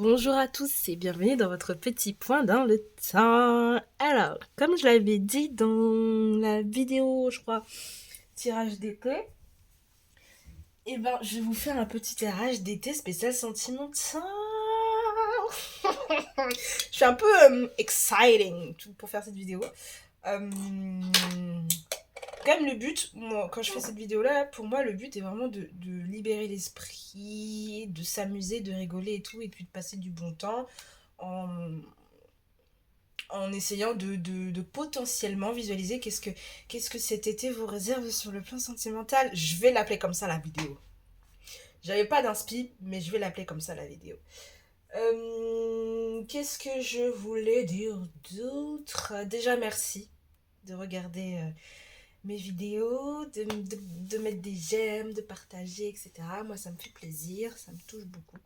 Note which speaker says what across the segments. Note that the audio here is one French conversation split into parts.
Speaker 1: Bonjour à tous et bienvenue dans votre petit point dans le temps. Alors, comme je l'avais dit dans la vidéo, je crois, tirage d'été, je vais vous faire un petit tirage d'été spécial sentimental. Je suis un peu exciting pour faire cette vidéo. Quand même le but, moi, quand je fais cette vidéo là, pour moi le but est vraiment de libérer l'esprit, de s'amuser, de rigoler et tout, et puis de passer du bon temps en, en essayant de potentiellement visualiser qu'est-ce que cet été vous réserve sur le plan sentimental. Je vais l'appeler comme ça la vidéo. J'avais pas d'inspi, mais je vais l'appeler comme ça la vidéo. Qu'est-ce que je voulais dire d'autre? Déjà merci de regarder mes vidéos, de mettre des j'aime, de partager, etc. Moi, ça me fait plaisir, ça me touche beaucoup.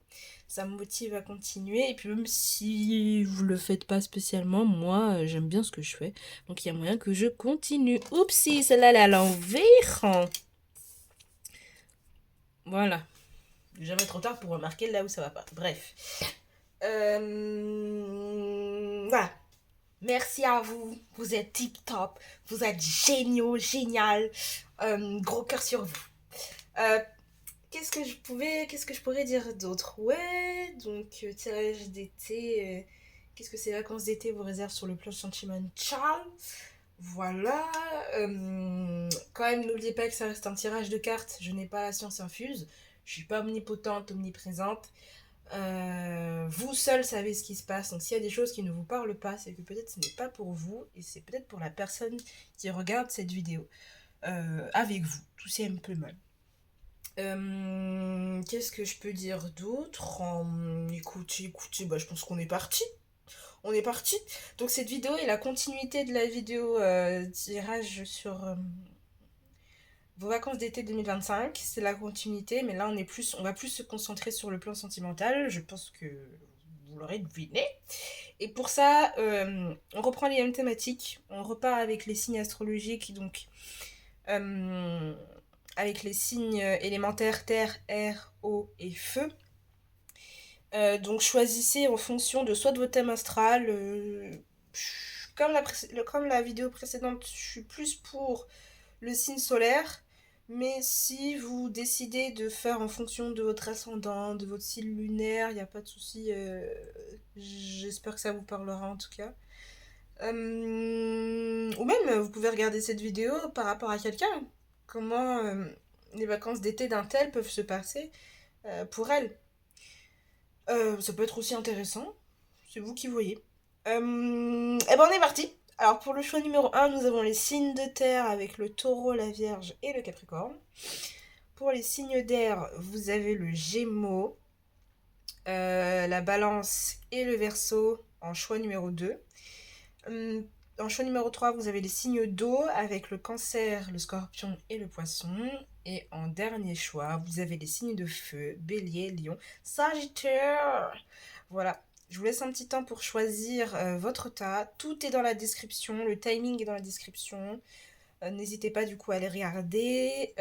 Speaker 1: Ça me motive à continuer. Et puis même si vous le faites pas spécialement, moi, j'aime bien ce que je fais. Donc il y a moyen que je continue. Oupsie, celle-là, elle est à l'envers. Voilà. Jamais trop tard pour remarquer là où ça va pas. Bref. Voilà. Merci à vous. Vous êtes tip top. Vous êtes géniaux, génial. Gros cœur sur vous. Euh, qu'est-ce que je pourrais dire d'autre? Ouais, donc tirage d'été. Qu'est-ce que ces vacances d'été vous réservent sur le plan sentimental? Voilà. Quand même, n'oubliez pas que ça reste un tirage de cartes. Je n'ai pas la science infuse. Je suis pas omnipotente, omniprésente. Vous seul savez ce qui se passe. Donc s'il y a des choses qui ne vous parlent pas, c'est que peut-être ce n'est pas pour vous et c'est peut-être pour la personne qui regarde cette vidéo avec vous, tout simplement. Qu'est-ce que je peux dire d'autre? Écoutez, je pense qu'on est parti. On est parti. Donc cette vidéo est la continuité de la vidéo tirage sur vos vacances d'été 2025. C'est la continuité, mais là on va plus se concentrer sur le plan sentimental. Je pense que vous l'aurez deviné. Et pour ça, on reprend les mêmes thématiques. On repart avec les signes astrologiques, donc avec les signes élémentaires terre, air, eau et feu. Donc choisissez en fonction de soit de votre thème astral. Comme la vidéo précédente, je suis plus pour le signe solaire. Mais si vous décidez de faire en fonction de votre ascendant, de votre signe lunaire, il n'y a pas de souci. J'espère que ça vous parlera en tout cas. Ou même, vous pouvez regarder cette vidéo par rapport à quelqu'un. Comment les vacances d'été d'un tel peuvent se passer pour elle. Ça peut être aussi intéressant. C'est vous qui voyez. Et ben on est parti. Alors pour le choix numéro 1, nous avons les signes de terre avec le taureau, la vierge et le capricorne. Pour les signes d'air, vous avez le gémeaux, la balance et le verseau en choix numéro 2. En choix numéro 3, vous avez les signes d'eau avec le cancer, le scorpion et le poisson. Et en dernier choix, vous avez les signes de feu, bélier, lion, sagittaire. Voilà, je vous laisse un petit temps pour choisir votre tas. Tout est dans la description, le timing est dans la description. N'hésitez pas du coup à les regarder.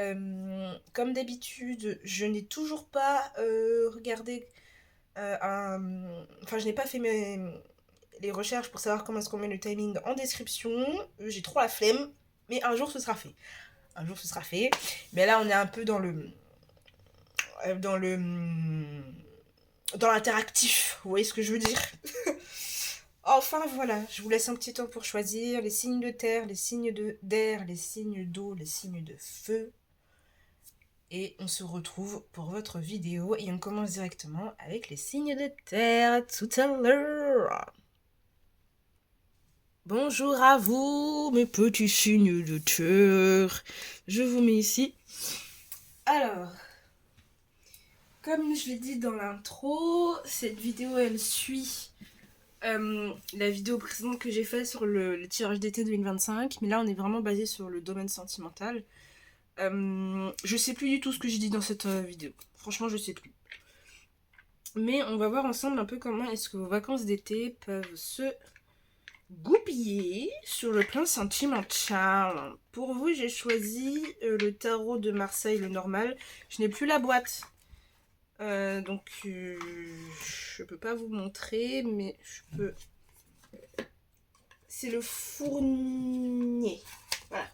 Speaker 1: Comme d'habitude, je n'ai toujours pas regardé Enfin, je n'ai pas fait les recherches pour savoir comment est-ce qu'on met le timing en description. J'ai trop la flemme, mais un jour ce sera fait. Un jour ce sera fait. Mais là, on est un peu dans le dans l'interactif. Vous voyez ce que je veux dire? Enfin voilà, je vous laisse un petit temps pour choisir les signes de terre, les signes d'air, les signes d'eau, les signes de feu. Et on se retrouve pour votre vidéo et on commence directement avec les signes de terre tout à l'heure. Bonjour à vous, mes petits signes de terre. Je vous mets ici. Alors, comme je l'ai dit dans l'intro, cette vidéo elle suit la vidéo précédente que j'ai faite sur le tirage d'été 2025, mais là on est vraiment basé sur le domaine sentimental. Je sais plus du tout ce que j'ai dit dans cette vidéo. Franchement, je sais plus. Mais on va voir ensemble un peu comment est-ce que vos vacances d'été peuvent se goupiller sur le plan sentimental. Pour vous, j'ai choisi le tarot de Marseille, le normal. Je n'ai plus la boîte Je peux pas vous montrer, mais je peux... C'est le Fournier. Voilà.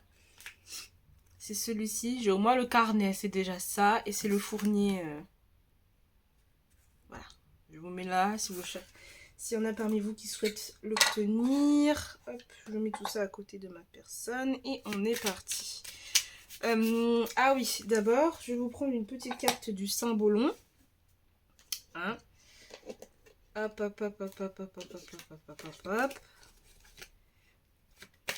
Speaker 1: C'est celui-ci. J'ai au moins le carnet, c'est déjà ça. Et c'est le Fournier. Voilà. Je vous mets là, si vous cherchez. S'il y en a parmi vous qui souhaitent l'obtenir. Hop, je mets tout ça à côté de ma personne. Et on est parti. Ah oui, d'abord, je vais vous prendre une petite carte du Saint-Bolon. Hein. Hop, hop, hop, hop, hop, hop, hop, hop, hop, hop, hop, hop.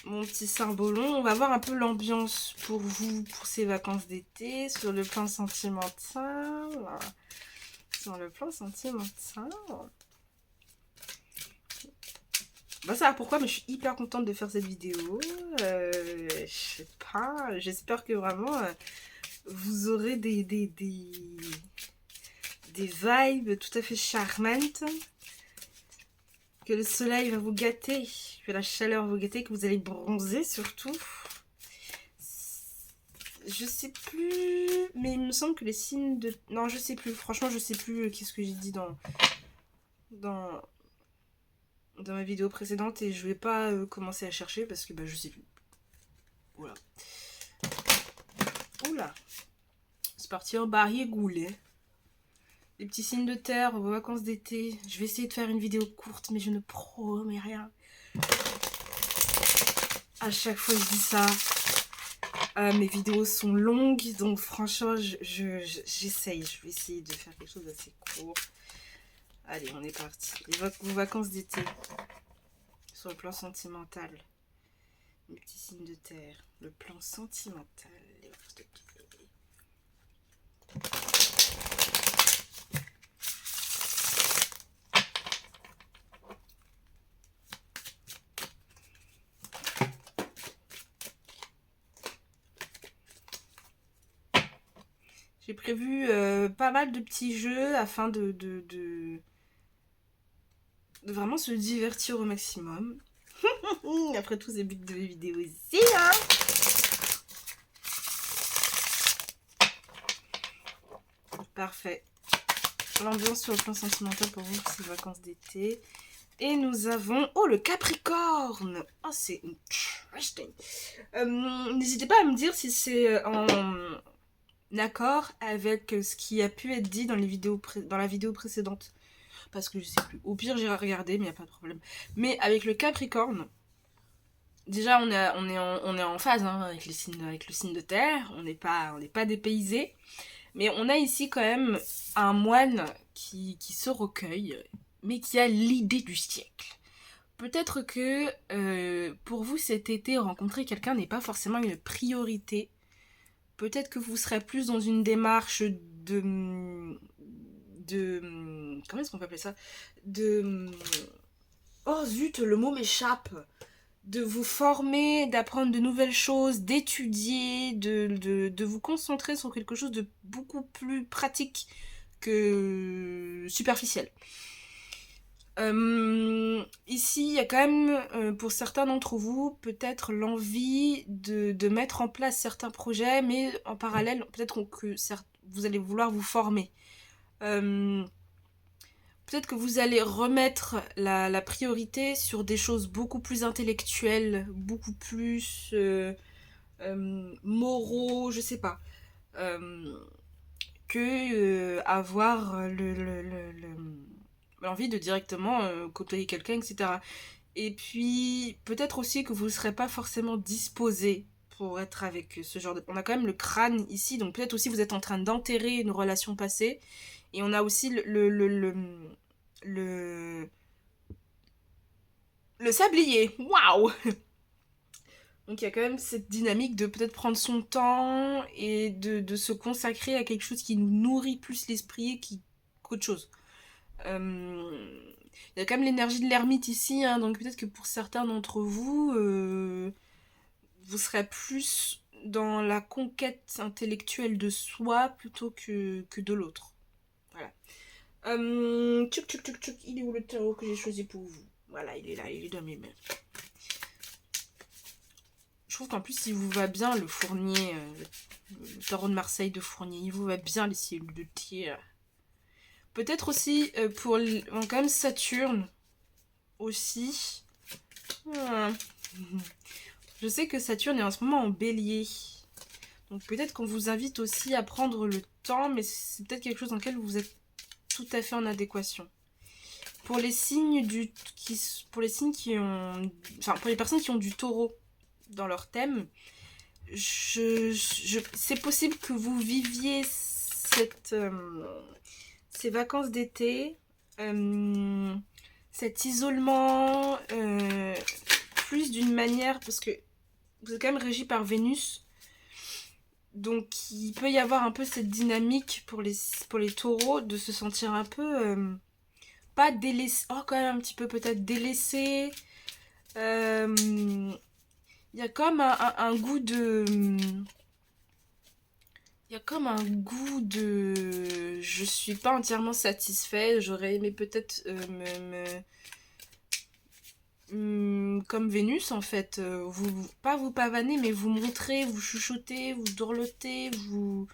Speaker 1: Mon petit Saint-Bolon. On va voir un peu l'ambiance pour vous, pour ces vacances d'été, sur le plan sentimental. Sur le plan sentimental. Bah ça, pourquoi, mais je suis hyper contente de faire cette vidéo. Je sais pas, j'espère que vraiment vous aurez des vibes tout à fait charmantes. Que le soleil va vous gâter, que la chaleur va vous gâter, que vous allez bronzer surtout. Je sais plus, mais il me semble que les signes de... Non, je sais plus, franchement je sais plus qu'est-ce que j'ai dit dans ma vidéo précédente et je vais pas commencer à chercher parce que bah, je sais plus. Voilà. Oula. C'est parti en barrière goulet. Les petits signes de terre aux vacances d'été. Je vais essayer de faire une vidéo courte mais je ne promets rien. À chaque fois je dis ça. Mes vidéos sont longues donc franchement j'essaye. Je vais essayer de faire quelque chose d'assez court. Allez, on est parti. Vos vacances d'été. Sur le plan sentimental. Les petits signes de terre. Le plan sentimental. J'ai prévu pas mal de petits jeux afin de vraiment se divertir au maximum. Après tout, c'est le but de mes vidéos ici, hein. Parfait. L'ambiance sur le plan sentimental pour vous, ces vacances d'été. Et nous avons... Oh, le Capricorne. Oh, c'est interesting. N'hésitez pas à me dire si c'est en accord avec ce qui a pu être dit dans la vidéo précédente. Parce que je sais plus. Au pire, j'irai regarder, mais il n'y a pas de problème. Mais avec le Capricorne, déjà, on est en phase hein, avec le signe de terre. On n'est pas dépaysé. Mais on a ici quand même un moine qui se recueille, mais qui a l'idée du siècle. Peut-être que pour vous cet été, rencontrer quelqu'un n'est pas forcément une priorité. Peut-être que vous serez plus dans une démarche de comment est-ce qu'on peut appeler ça? Oh zut, le mot m'échappe. De vous former, d'apprendre de nouvelles choses, d'étudier, de vous concentrer sur quelque chose de beaucoup plus pratique que superficiel. Ici, il y a quand même, pour certains d'entre vous, peut-être l'envie de mettre en place certains projets, mais en parallèle, peut-être que vous allez vouloir vous former. Peut-être que vous allez remettre la priorité sur des choses beaucoup plus intellectuelles, beaucoup plus moraux, je sais pas. Que avoir l'envie de directement côtoyer quelqu'un, etc. Et puis, peut-être aussi que vous ne serez pas forcément disposé pour être avec ce genre de... On a quand même le crâne ici, donc peut-être aussi vous êtes en train d'enterrer une relation passée. Et on a aussi le sablier. Waouh! Donc il y a quand même cette dynamique de peut-être prendre son temps et de se consacrer à quelque chose qui nous nourrit plus l'esprit qu'autre chose. Il y a quand même l'énergie de l'ermite ici, hein, donc peut-être que pour certains d'entre vous, vous serez plus dans la conquête intellectuelle de soi plutôt que de l'autre. Voilà. Tchouk, il est où le tarot que j'ai choisi pour vous? Voilà, il est là, il est dans mes mains. Je trouve qu'en plus, il vous va bien le Fournier, le tarot de Marseille de Fournier. Il vous va bien les cellules de tir. Peut-être aussi bon, quand même Saturne aussi. Hmm. Je sais que Saturne est en ce moment en bélier. Donc peut-être qu'on vous invite aussi à prendre le temps, mais c'est peut-être quelque chose dans lequel vous êtes tout à fait en adéquation. Pour les signes pour les signes qui ont, enfin pour les personnes qui ont du taureau dans leur thème, c'est possible que vous viviez ces vacances d'été, cet isolement, plus d'une manière, parce que vous êtes quand même régi par Vénus, donc il peut y avoir un peu cette dynamique pour les taureaux de se sentir un peu, pas délaissé, oh quand même un petit peu peut-être délaissé. Il y a comme un goût de... Il y a comme un goût de... Je suis pas entièrement satisfait, j'aurais aimé peut-être comme Vénus en fait, pas vous pavaner, mais vous montrer, vous chuchoter, vous dorloter, vous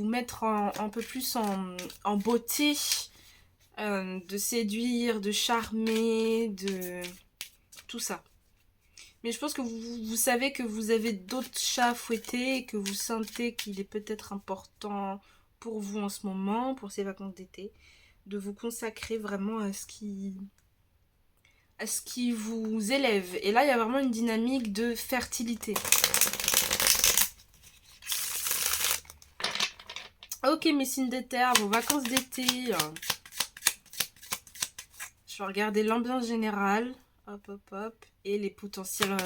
Speaker 1: mettre un peu plus en beauté, de séduire, de charmer, de tout ça. Mais je pense que vous savez que vous avez d'autres chats à fouetter et que vous sentez qu'il est peut-être important pour vous en ce moment, pour ces vacances d'été, de vous consacrer vraiment à ce qui vous élève. Et là, il y a vraiment une dynamique de fertilité. Ok, mes signes de terre, vos vacances d'été. Je vais regarder l'ambiance générale. Hop, hop, hop. Et les potentiels...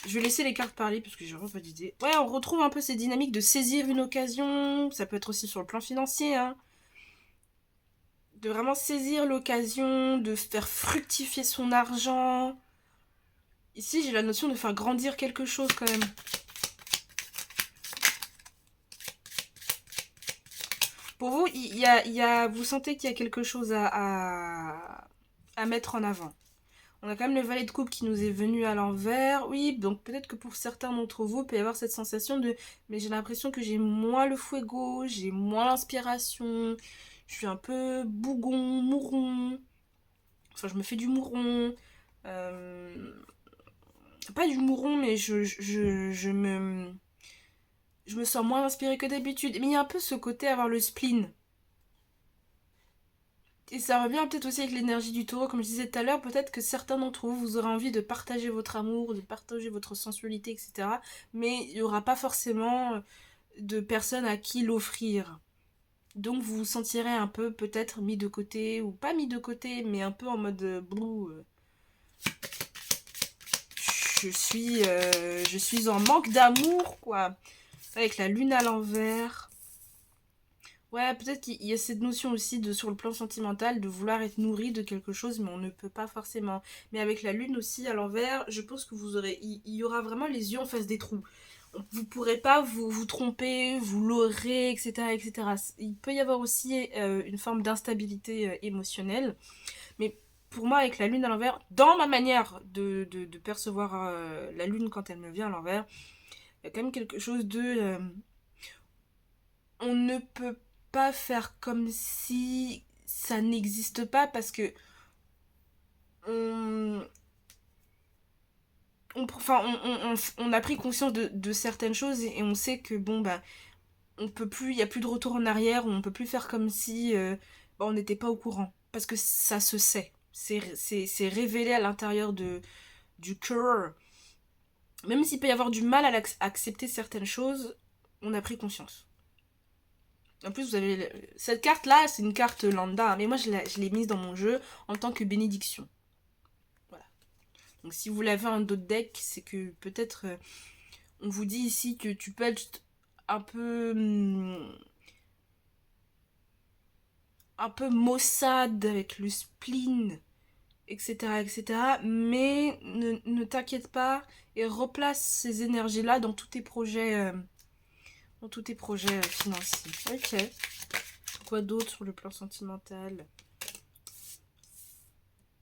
Speaker 1: Je vais laisser les cartes parler parce que j'ai vraiment pas d'idée. Ouais, on retrouve un peu ces dynamiques de saisir une occasion. Ça peut être aussi sur le plan financier, hein. De vraiment saisir l'occasion, de faire fructifier son argent. Ici, j'ai la notion de faire grandir quelque chose quand même. Pour vous, vous sentez qu'il y a quelque chose à mettre en avant. On a quand même le valet de coupe qui nous est venu à l'envers. Oui, donc peut-être que pour certains d'entre vous, il peut y avoir cette sensation de... Mais j'ai l'impression que j'ai moins le fuego, j'ai moins l'inspiration. Je suis un peu bougon, mouron. Enfin, je me fais du mouron. Pas du mouron, mais je me sens moins inspirée que d'habitude. Mais il y a un peu ce côté avoir le spleen. Et ça revient peut-être aussi avec l'énergie du taureau, comme je disais tout à l'heure, peut-être que certains d'entre vous, vous aurez envie de partager votre amour, de partager votre sensualité, etc. Mais il n'y aura pas forcément de personnes à qui l'offrir. Donc vous vous sentirez un peu peut-être mis de côté, ou pas mis de côté, mais un peu en mode je suis en manque d'amour, quoi. Avec la lune à l'envers. Ouais, peut-être qu'il y a cette notion aussi de, sur le plan sentimental, de vouloir être nourri de quelque chose, mais on ne peut pas forcément. Mais avec la lune aussi à l'envers, je pense que il y aura vraiment les yeux en face des trous. Vous pourrez pas vous tromper, vous leurrer, etc., etc. Il peut y avoir aussi une forme d'instabilité émotionnelle. Mais pour moi, avec la lune à l'envers, dans ma manière de percevoir la lune quand elle me vient à l'envers, il y a quand même quelque chose de... on ne peut pas faire comme si ça n'existe pas parce que on, on a pris conscience de certaines choses et on sait que bon bah on peut plus, il y a plus de retour en arrière, on peut plus faire comme si bah, on n'était pas au courant parce que ça se sait, c'est révélé à l'intérieur du cœur. Même s'il peut y avoir du mal à accepter certaines choses, on a pris conscience. En plus, vous avez cette carte là, c'est une carte lambda, mais moi je l'ai mise dans mon jeu en tant que bénédiction. Voilà. Donc si vous l'avez en d'autres decks, c'est que peut-être on vous dit ici que tu peux être un peu maussade avec le spleen, etc., etc. Mais ne t'inquiète pas et replace ces énergies là dans tous tes projets. Dans tous tes projets financiers. Ok. Quoi d'autre sur le plan sentimental?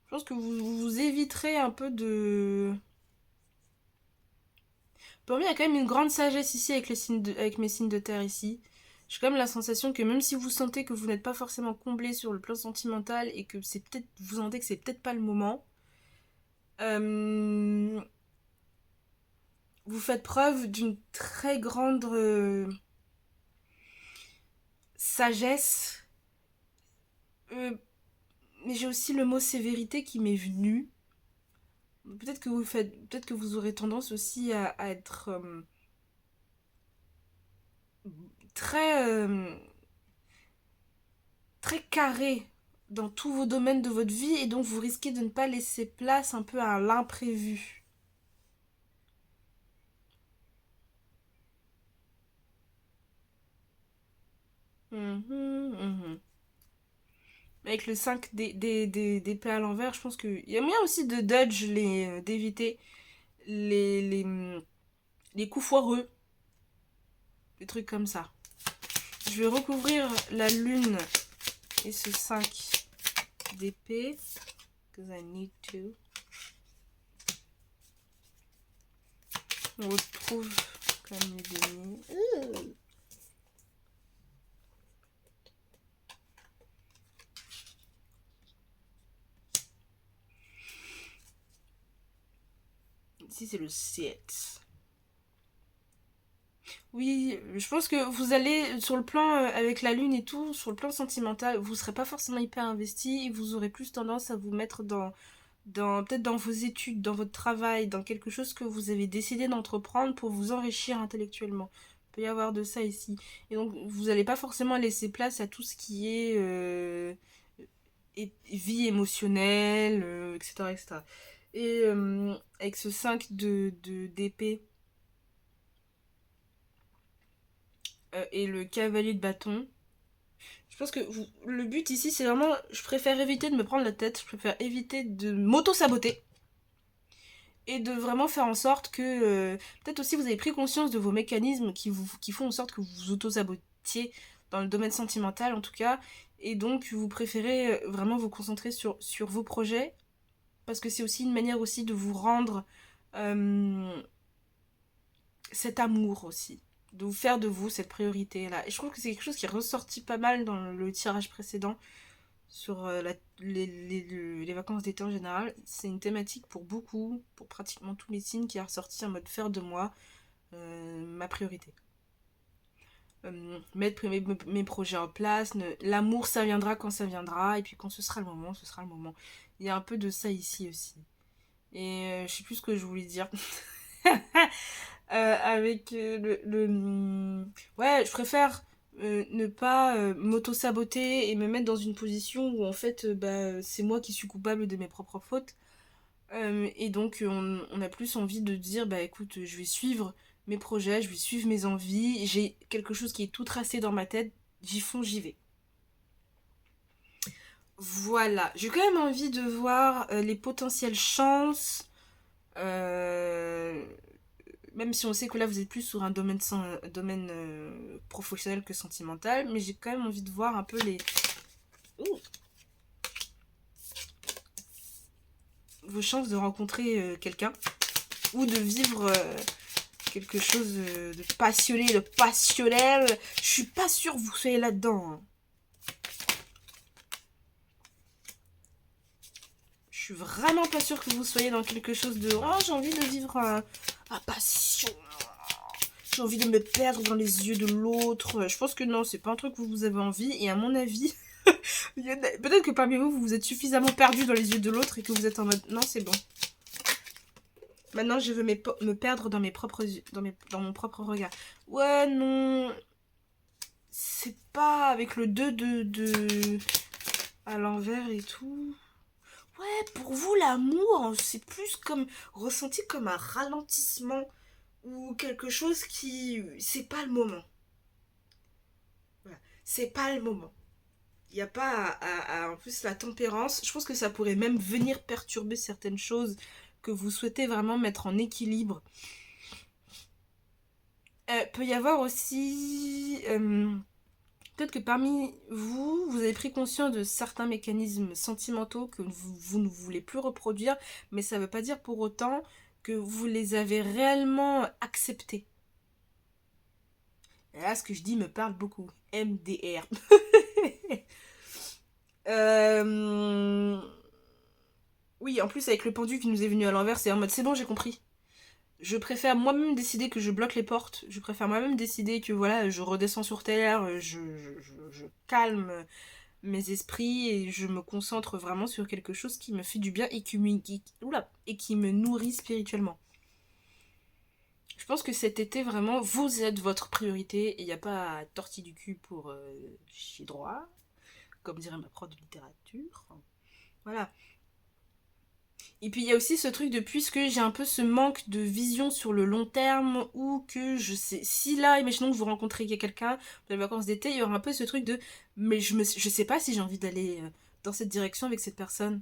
Speaker 1: Je pense que vous éviterez un peu de... Pour moi, il y a quand même une grande sagesse ici avec, avec mes signes de terre ici. J'ai quand même la sensation que même si vous sentez que vous n'êtes pas forcément comblé sur le plan sentimental et que c'est peut-être, vous sentez que c'est peut-être pas le moment, euh, vous faites preuve d'une très grande sagesse. Euh, mais j'ai aussi le mot sévérité qui m'est venu. Peut-être que vous aurez tendance aussi à être très, très carré dans tous vos domaines de votre vie et donc vous risquez de ne pas laisser place un peu à l'imprévu. Mhm, mhm. Avec le 5 d'épée à l'envers, je pense qu'il y a moyen aussi de dodge, d'éviter les les coups foireux, des trucs comme ça. Je vais recouvrir la lune et ce 5 d'épée. Because I need to. On retrouve comme les demi. Ici, c'est le 7. Oui, je pense que vous allez, sur le plan avec la lune et tout, sur le plan sentimental, vous serez pas forcément hyper investi et vous aurez plus tendance à vous mettre peut-être dans vos études, dans votre travail, dans quelque chose que vous avez décidé d'entreprendre pour vous enrichir intellectuellement. Il peut y avoir de ça ici. Et donc, vous n'allez pas forcément laisser place à tout ce qui est vie émotionnelle, etc., etc. Et avec ce 5 d'épée et le cavalier de bâton, je pense que le but ici, c'est vraiment, je préfère éviter de me prendre la tête, je préfère éviter de m'auto-saboter et de vraiment faire en sorte que peut-être aussi vous avez pris conscience de vos mécanismes qui font en sorte que vous vous auto-sabotiez dans le domaine sentimental en tout cas, et donc vous préférez vraiment vous concentrer sur vos projets parce que c'est aussi une manière aussi de vous rendre euh, cet amour aussi, de vous faire de vous cette priorité là. Et je trouve que c'est quelque chose qui est ressorti pas mal dans le tirage précédent sur les vacances d'été en général. C'est une thématique pour beaucoup, pour pratiquement tous les signes qui est ressorti en mode faire de moi ma priorité. Mettre mes projets en place, l'amour ça viendra quand ça viendra, et puis quand ce sera le moment, ce sera le moment. Il y a un peu de ça ici aussi. Et je sais plus ce que je voulais dire. Avec ouais, je préfère ne pas m'auto-saboter et me mettre dans une position où en fait bah, c'est moi qui suis coupable de mes propres fautes. Et donc on a plus envie de dire bah écoute, je vais suivre mes projets, je vais suivre mes envies, j'ai quelque chose qui est tout tracé dans ma tête, j'y fonce, j'y vais. Voilà, j'ai quand même envie de voir les potentielles chances. Euh, Même si on sait que là vous êtes plus sur un domaine professionnel que sentimental, mais j'ai quand même envie de voir un peu Ouh, vos chances de rencontrer quelqu'un ou de vivre quelque chose de passionné, de passionnel. Je suis pas sûre que vous soyez là-dedans, hein. Je suis vraiment pas sûre que vous soyez dans quelque chose de oh j'ai envie de vivre un passion. J'ai envie de me perdre dans les yeux de l'autre. Je pense que non, c'est pas un truc que vous avez envie. Et à mon avis, peut-être que parmi vous, vous êtes suffisamment perdu dans les yeux de l'autre et que vous êtes en mode non, c'est bon. Maintenant, je veux me perdre dans mes propres yeux, dans mon propre regard. Ouais, non. C'est pas avec le 2 à l'envers et tout. Ouais, pour vous, l'amour, c'est plus comme ressenti comme un ralentissement ou quelque chose qui. C'est pas le moment. Voilà. C'est pas le moment. Il n'y a pas en plus la tempérance. Je pense que ça pourrait même venir perturber certaines choses que vous souhaitez vraiment mettre en équilibre. Peut y avoir aussi peut-être que parmi vous, vous avez pris conscience de certains mécanismes sentimentaux que vous ne voulez plus reproduire, mais ça ne veut pas dire pour autant que vous les avez réellement acceptés. Et là, ce que je dis me parle beaucoup. MDR. Oui, en plus, avec le pendu qui nous est venu à l'envers, c'est en mode c'est bon, j'ai compris. Je préfère moi-même décider que je bloque les portes. Je préfère moi-même décider que voilà, je redescends sur terre, je calme mes esprits et je me concentre vraiment sur quelque chose qui me fait du bien et qui me nourrit spirituellement. Je pense que cet été, vraiment, vous êtes votre priorité et il n'y a pas à tortiller du cul pour chier droit, comme dirait ma prof de littérature. Voilà. Et puis il y a aussi ce truc de puisque j'ai un peu ce manque de vision sur le long terme ou que je sais, si là, imaginons que vous rencontrez quelqu'un dans les vacances d'été, il y aura un peu ce truc de mais je sais pas si j'ai envie d'aller dans cette direction avec cette personne.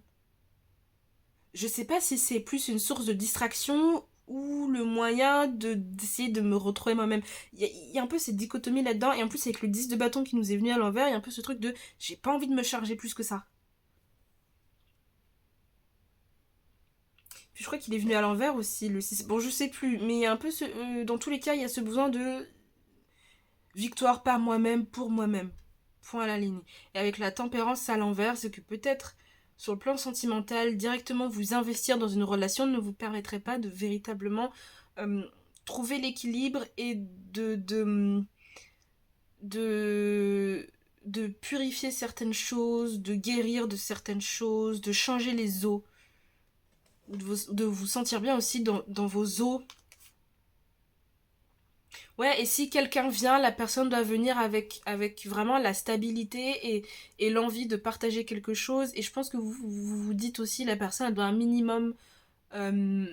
Speaker 1: Je sais pas si c'est plus une source de distraction ou le moyen d'essayer de me retrouver moi-même. Il y a un peu cette dichotomie là-dedans et en plus avec le 10 de bâton qui nous est venu à l'envers, il y a un peu ce truc de j'ai pas envie de me charger plus que ça. Puis je crois qu'il est venu à l'envers aussi, le 6. Bon, je sais plus, mais il y a un peu dans tous les cas, il y a ce besoin de victoire par moi-même, pour moi-même. Point à la ligne. Et avec la tempérance à l'envers, c'est que peut-être sur le plan sentimental, directement vous investir dans une relation ne vous permettrait pas de véritablement euh, trouver l'équilibre et de, de purifier certaines choses, de guérir de certaines choses, de changer les os, de vous sentir bien aussi dans vos os. Ouais, et si quelqu'un vient, la personne doit venir avec vraiment la stabilité et l'envie de partager quelque chose. Et je pense que vous dites aussi, la personne elle doit un minimum euh,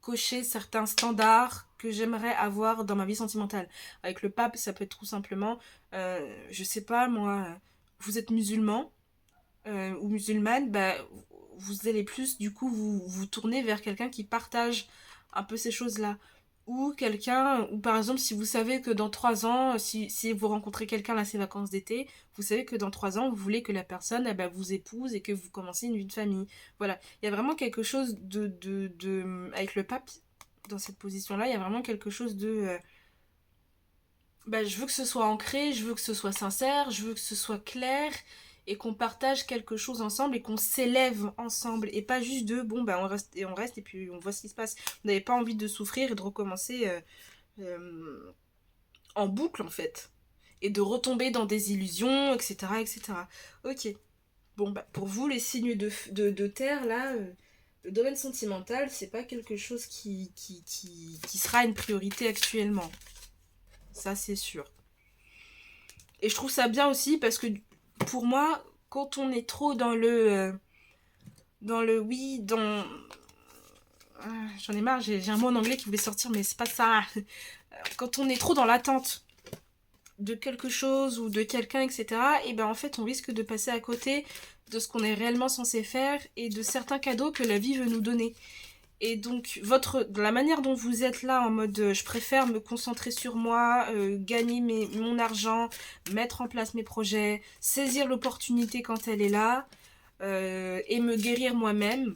Speaker 1: cocher certains standards que j'aimerais avoir dans ma vie sentimentale. Avec le pape, ça peut être tout simplement, je sais pas moi, vous êtes musulman ou musulmane, bah, vous allez plus du coup vous tourner vers quelqu'un qui partage un peu ces choses-là. Ou quelqu'un, ou par exemple si vous savez que dans 3 ans, si vous rencontrez quelqu'un là ces vacances d'été, vous savez que dans 3 ans vous voulez que la personne eh ben, vous épouse et que vous commencez une vie de famille. Voilà, il y a vraiment quelque chose avec le pape dans cette position-là, il y a vraiment quelque chose de bah, je veux que ce soit ancré, je veux que ce soit sincère, je veux que ce soit clair et qu'on partage quelque chose ensemble et qu'on s'élève ensemble et pas juste de bon bah on reste et puis on voit ce qui se passe. Vous n'avez pas envie de souffrir et de recommencer euh, en boucle en fait et de retomber dans des illusions, etc. etc. Ok. Bon bah pour vous les signes de terre là, le domaine sentimental c'est pas quelque chose qui sera une priorité actuellement. Ça c'est sûr. Et je trouve ça bien aussi parce que pour moi, quand on est trop dans le oui, dans... J'en ai marre, j'ai un mot en anglais qui voulait sortir, mais c'est pas ça. Quand on est trop dans l'attente de quelque chose ou de quelqu'un, etc., et ben en fait, on risque de passer à côté de ce qu'on est réellement censé faire et de certains cadeaux que la vie veut nous donner. Et donc, la manière dont vous êtes là, en mode je préfère me concentrer sur moi, gagner mon argent, mettre en place mes projets, saisir l'opportunité quand elle est là, et me guérir moi-même.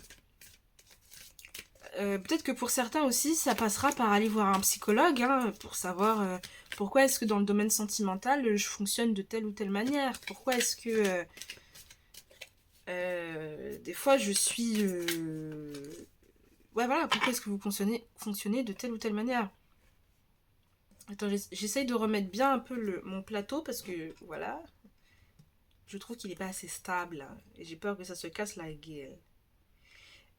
Speaker 1: Peut-être que pour certains aussi, ça passera par aller voir un psychologue hein, pour savoir pourquoi est-ce que dans le domaine sentimental, je fonctionne de telle ou telle manière. Pourquoi est-ce que des fois je suis ouais, voilà, pourquoi est-ce que vous fonctionnez de telle ou telle manière. Attends, j'essaye de remettre bien un peu mon plateau parce que, voilà, je trouve qu'il n'est pas assez stable. Et j'ai peur que ça se casse la gueule.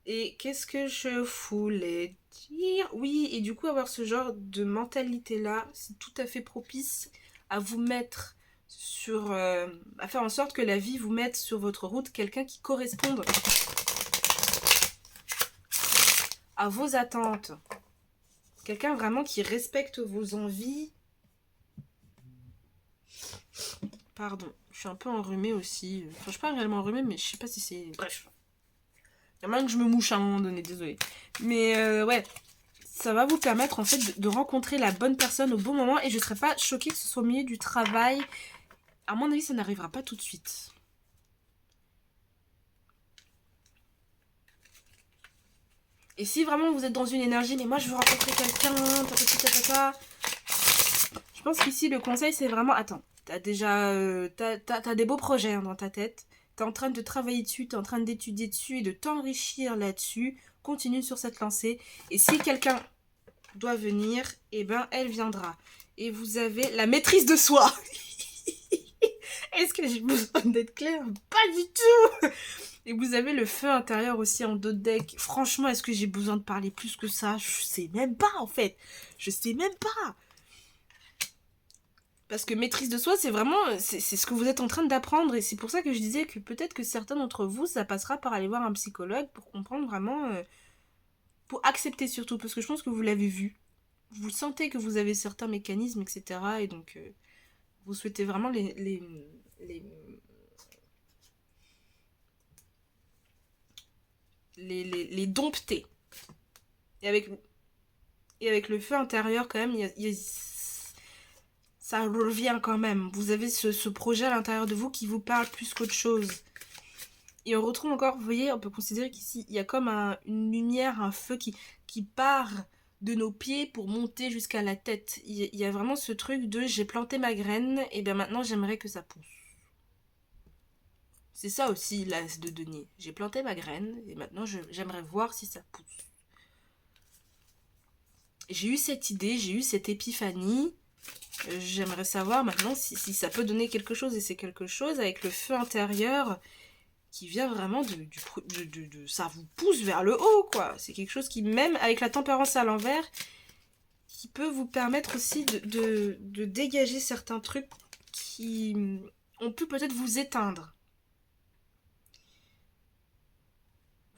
Speaker 1: Et qu'est-ce que je voulais dire? Oui, et du coup, avoir ce genre de mentalité-là, c'est tout à fait propice à vous mettre sur... à faire en sorte que la vie vous mette sur votre route quelqu'un qui corresponde à vos attentes. Quelqu'un vraiment qui respecte vos envies. Pardon, je suis un peu enrhumée aussi. Enfin, je suis pas réellement enrhumée, mais je sais pas si c'est... Bref. Il y a moyen que je me mouche à un moment donné, désolée. Mais ouais, ça va vous permettre en fait de rencontrer la bonne personne au bon moment et je serais pas choquée que ce soit au milieu du travail. À mon avis, ça n'arrivera pas tout de suite. Et si vraiment vous êtes dans une énergie, mais moi je veux rencontrer quelqu'un, pense qu'ici, le conseil, c'est vraiment... Attends, t'as déjà... t'as des beaux projets hein, dans ta tête. T'es en train de travailler dessus, t'es en train d'étudier dessus et de t'enrichir là-dessus. Continue sur cette lancée. Et si quelqu'un doit venir, eh ben, elle viendra. Et vous avez la maîtrise de soi. Est-ce que j'ai besoin d'être claire? Pas du tout. Et vous avez le feu intérieur aussi en dos de deck. Franchement, est-ce que j'ai besoin de parler plus que ça? Je sais même pas, en fait. Je sais même pas. Parce que maîtrise de soi, c'est vraiment... C'est ce que vous êtes en train d'apprendre. Et c'est pour ça que je disais que peut-être que certains d'entre vous, ça passera par aller voir un psychologue pour comprendre vraiment... pour accepter surtout. Parce que je pense que vous l'avez vu. Vous sentez que vous avez certains mécanismes, etc. Et donc, vous souhaitez vraiment les, les dompter. Et avec le feu intérieur, quand même, ça revient quand même. Vous avez ce projet à l'intérieur de vous qui vous parle plus qu'autre chose. Et on retrouve encore, vous voyez, on peut considérer qu'ici, il y a comme une lumière, un feu qui part de nos pieds pour monter jusqu'à la tête. Il y a vraiment ce truc de j'ai planté ma graine, et bien maintenant j'aimerais que ça pousse. C'est ça aussi l'as de denier. J'ai planté ma graine, et maintenant j'aimerais voir si ça pousse. J'ai eu cette idée, j'ai eu cette épiphanie. J'aimerais savoir maintenant si ça peut donner quelque chose, et c'est quelque chose avec le feu intérieur qui vient vraiment ça vous pousse vers le haut, quoi. C'est quelque chose qui, même avec la tempérance à l'envers, qui peut vous permettre aussi de dégager certains trucs qui ont pu peut-être vous éteindre.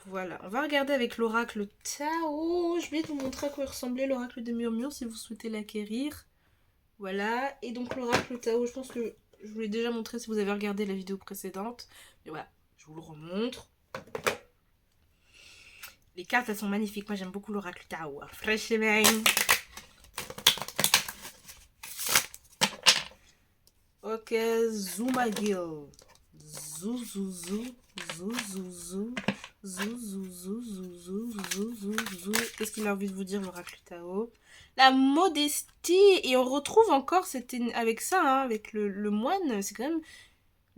Speaker 1: Voilà, on va regarder avec l'oracle Tao. Je vais vous montrer à quoi ressemblait l'oracle de Murmure si vous souhaitez l'acquérir. Voilà, et donc l'oracle Tao, je pense que je vous l'ai déjà montré si vous avez regardé la vidéo précédente. Mais voilà, je vous le remontre. Les cartes, elles sont magnifiques. Moi, j'aime beaucoup l'oracle Tao. Fresh Main. Ok, Zoomagil. Zou, zou, zou. Zou, zou, zou. Zou, zou, zou, zou, zou, zou, zou, zou. Qu'est-ce qu'il a envie de vous dire, l'oracle Tao? La modestie. Et on retrouve encore avec ça, hein, avec le moine. C'est quand même...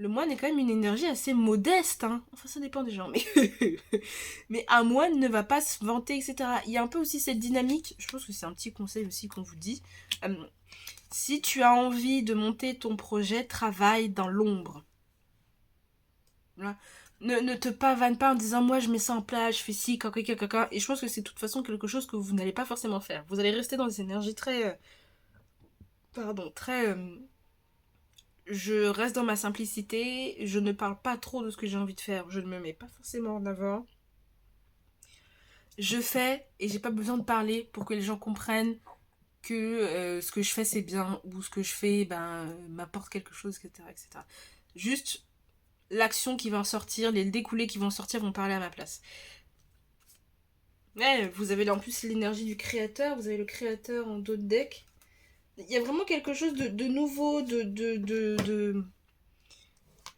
Speaker 1: Le moine est quand même une énergie assez modeste, hein. Enfin, ça dépend des gens, mais... mais un moine ne va pas se vanter, etc. Il y a un peu aussi cette dynamique, je pense que c'est un petit conseil aussi qu'on vous dit. Si tu as envie de monter ton projet, travaille dans l'ombre. Voilà. Ne te pavane pas en disant, moi je mets ça en place, je fais ci, caca. Et je pense que c'est de toute façon quelque chose que vous n'allez pas forcément faire. Vous allez rester dans des énergies très... très... je reste dans ma simplicité, je ne parle pas trop de ce que j'ai envie de faire, je ne me mets pas forcément en avant. Je fais et j'ai pas besoin de parler pour que les gens comprennent que ce que je fais c'est bien ou ce que je fais m'apporte quelque chose, etc. Juste l'action qui va en sortir, les découlés qui vont en sortir vont parler à ma place. Ouais, vous avez là en plus l'énergie du créateur, vous avez le créateur en dos de deck. Il y a vraiment quelque chose de nouveau, je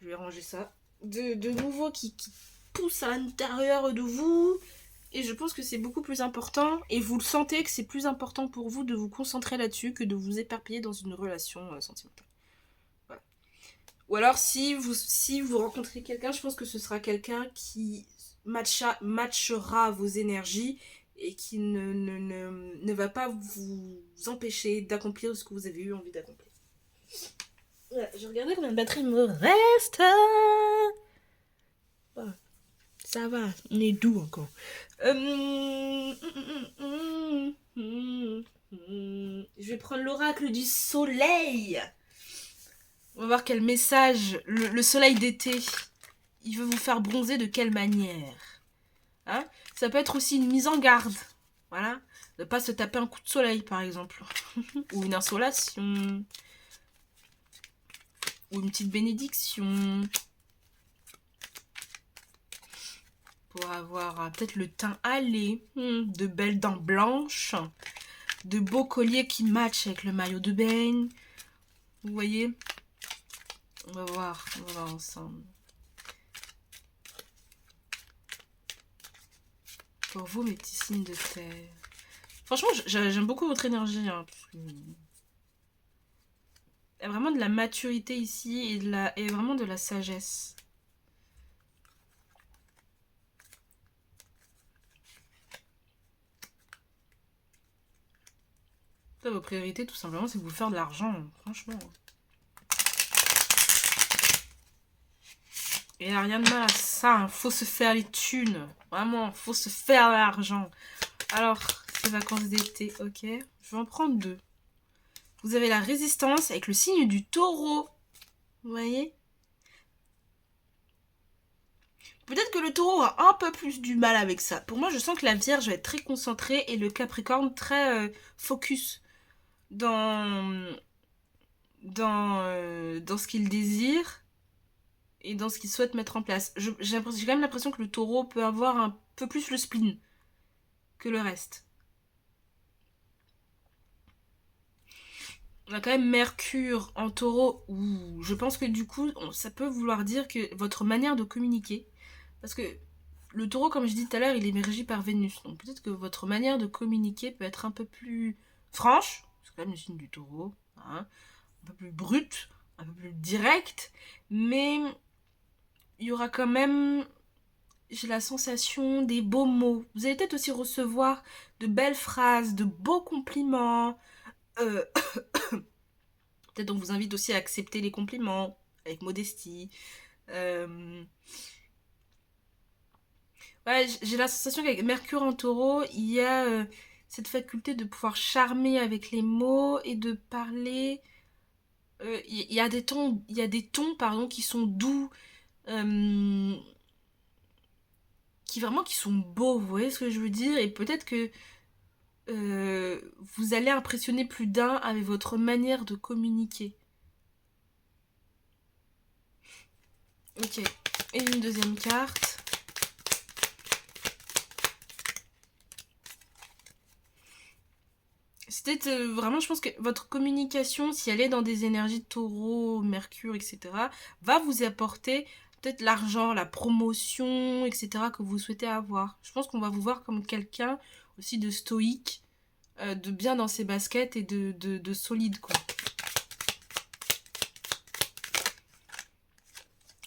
Speaker 1: vais ranger ça. De nouveau qui pousse à l'intérieur de vous. Et je pense que c'est beaucoup plus important. Et vous le sentez que c'est plus important pour vous de vous concentrer là-dessus que de vous éparpiller dans une relation sentimentale. Voilà. Ou alors si vous rencontrez quelqu'un, je pense que ce sera quelqu'un qui matchera vos énergies et qui ne va pas vous empêcher d'accomplir ce que vous avez eu envie d'accomplir. Voilà, je regardais combien de batterie me reste. Voilà. Ça va, on est doux encore. Je vais prendre l'oracle du soleil. On va voir quel message le soleil d'été, il veut vous faire bronzer de quelle manière. Hein? Ça peut être aussi une mise en garde. Voilà. De ne pas se taper un coup de soleil, par exemple. Ou une insolation. Ou une petite bénédiction. Pour avoir peut-être le teint hâlé. De belles dents blanches. De beaux colliers qui matchent avec le maillot de bain. Vous voyez? On va voir ensemble. Pour vous, mes petits signes de terre. Franchement, j'aime beaucoup votre énergie. Hein, parce que Il y a vraiment de la maturité ici et vraiment de la sagesse. Ça, vos priorités, tout simplement, c'est de vous faire de l'argent, franchement. Il n'y a rien de mal à ça, hein. Faut se faire les thunes. Vraiment, faut se faire de l'argent. Alors, ces vacances d'été, ok. Je vais en prendre 2. Vous avez la résistance avec le signe du taureau. Vous voyez? Peut-être que le taureau a un peu plus du mal avec ça. Pour moi, je sens que la Vierge va être très concentrée et le Capricorne très focus dans, dans ce qu'il désire et dans ce qu'il souhaite mettre en place. J'ai quand même l'impression que le taureau peut avoir un peu plus le spleen que le reste. On a quand même Mercure en taureau. Ouh, je pense que du coup, ça peut vouloir dire que votre manière de communiquer, parce que le taureau, comme je dis tout à l'heure, il est régi par Vénus. Donc peut-être que votre manière de communiquer peut être un peu plus franche, c'est quand même le signe du taureau, hein, un peu plus brute, un peu plus directe, mais il y aura quand même, j'ai la sensation, des beaux mots. Vous allez peut-être aussi recevoir de belles phrases, de beaux compliments. Euh, Peut-être on vous invite aussi à accepter les compliments avec modestie. Ouais, j'ai la sensation qu'avec Mercure en taureau, il y a cette faculté de pouvoir charmer avec les mots et de parler. Il y a des tons, pardon, qui sont doux, euh, qui sont beaux, vous voyez ce que je veux dire? Et peut-être que vous allez impressionner plus d'un avec votre manière de communiquer. Ok, et une deuxième carte. C'était vraiment, je pense que votre communication, si elle est dans des énergies de taureau, mercure, etc., va vous apporter peut-être l'argent, la promotion, etc., que vous souhaitez avoir. Je pense qu'on va vous voir comme quelqu'un aussi de stoïque, de bien dans ses baskets et de solide, quoi.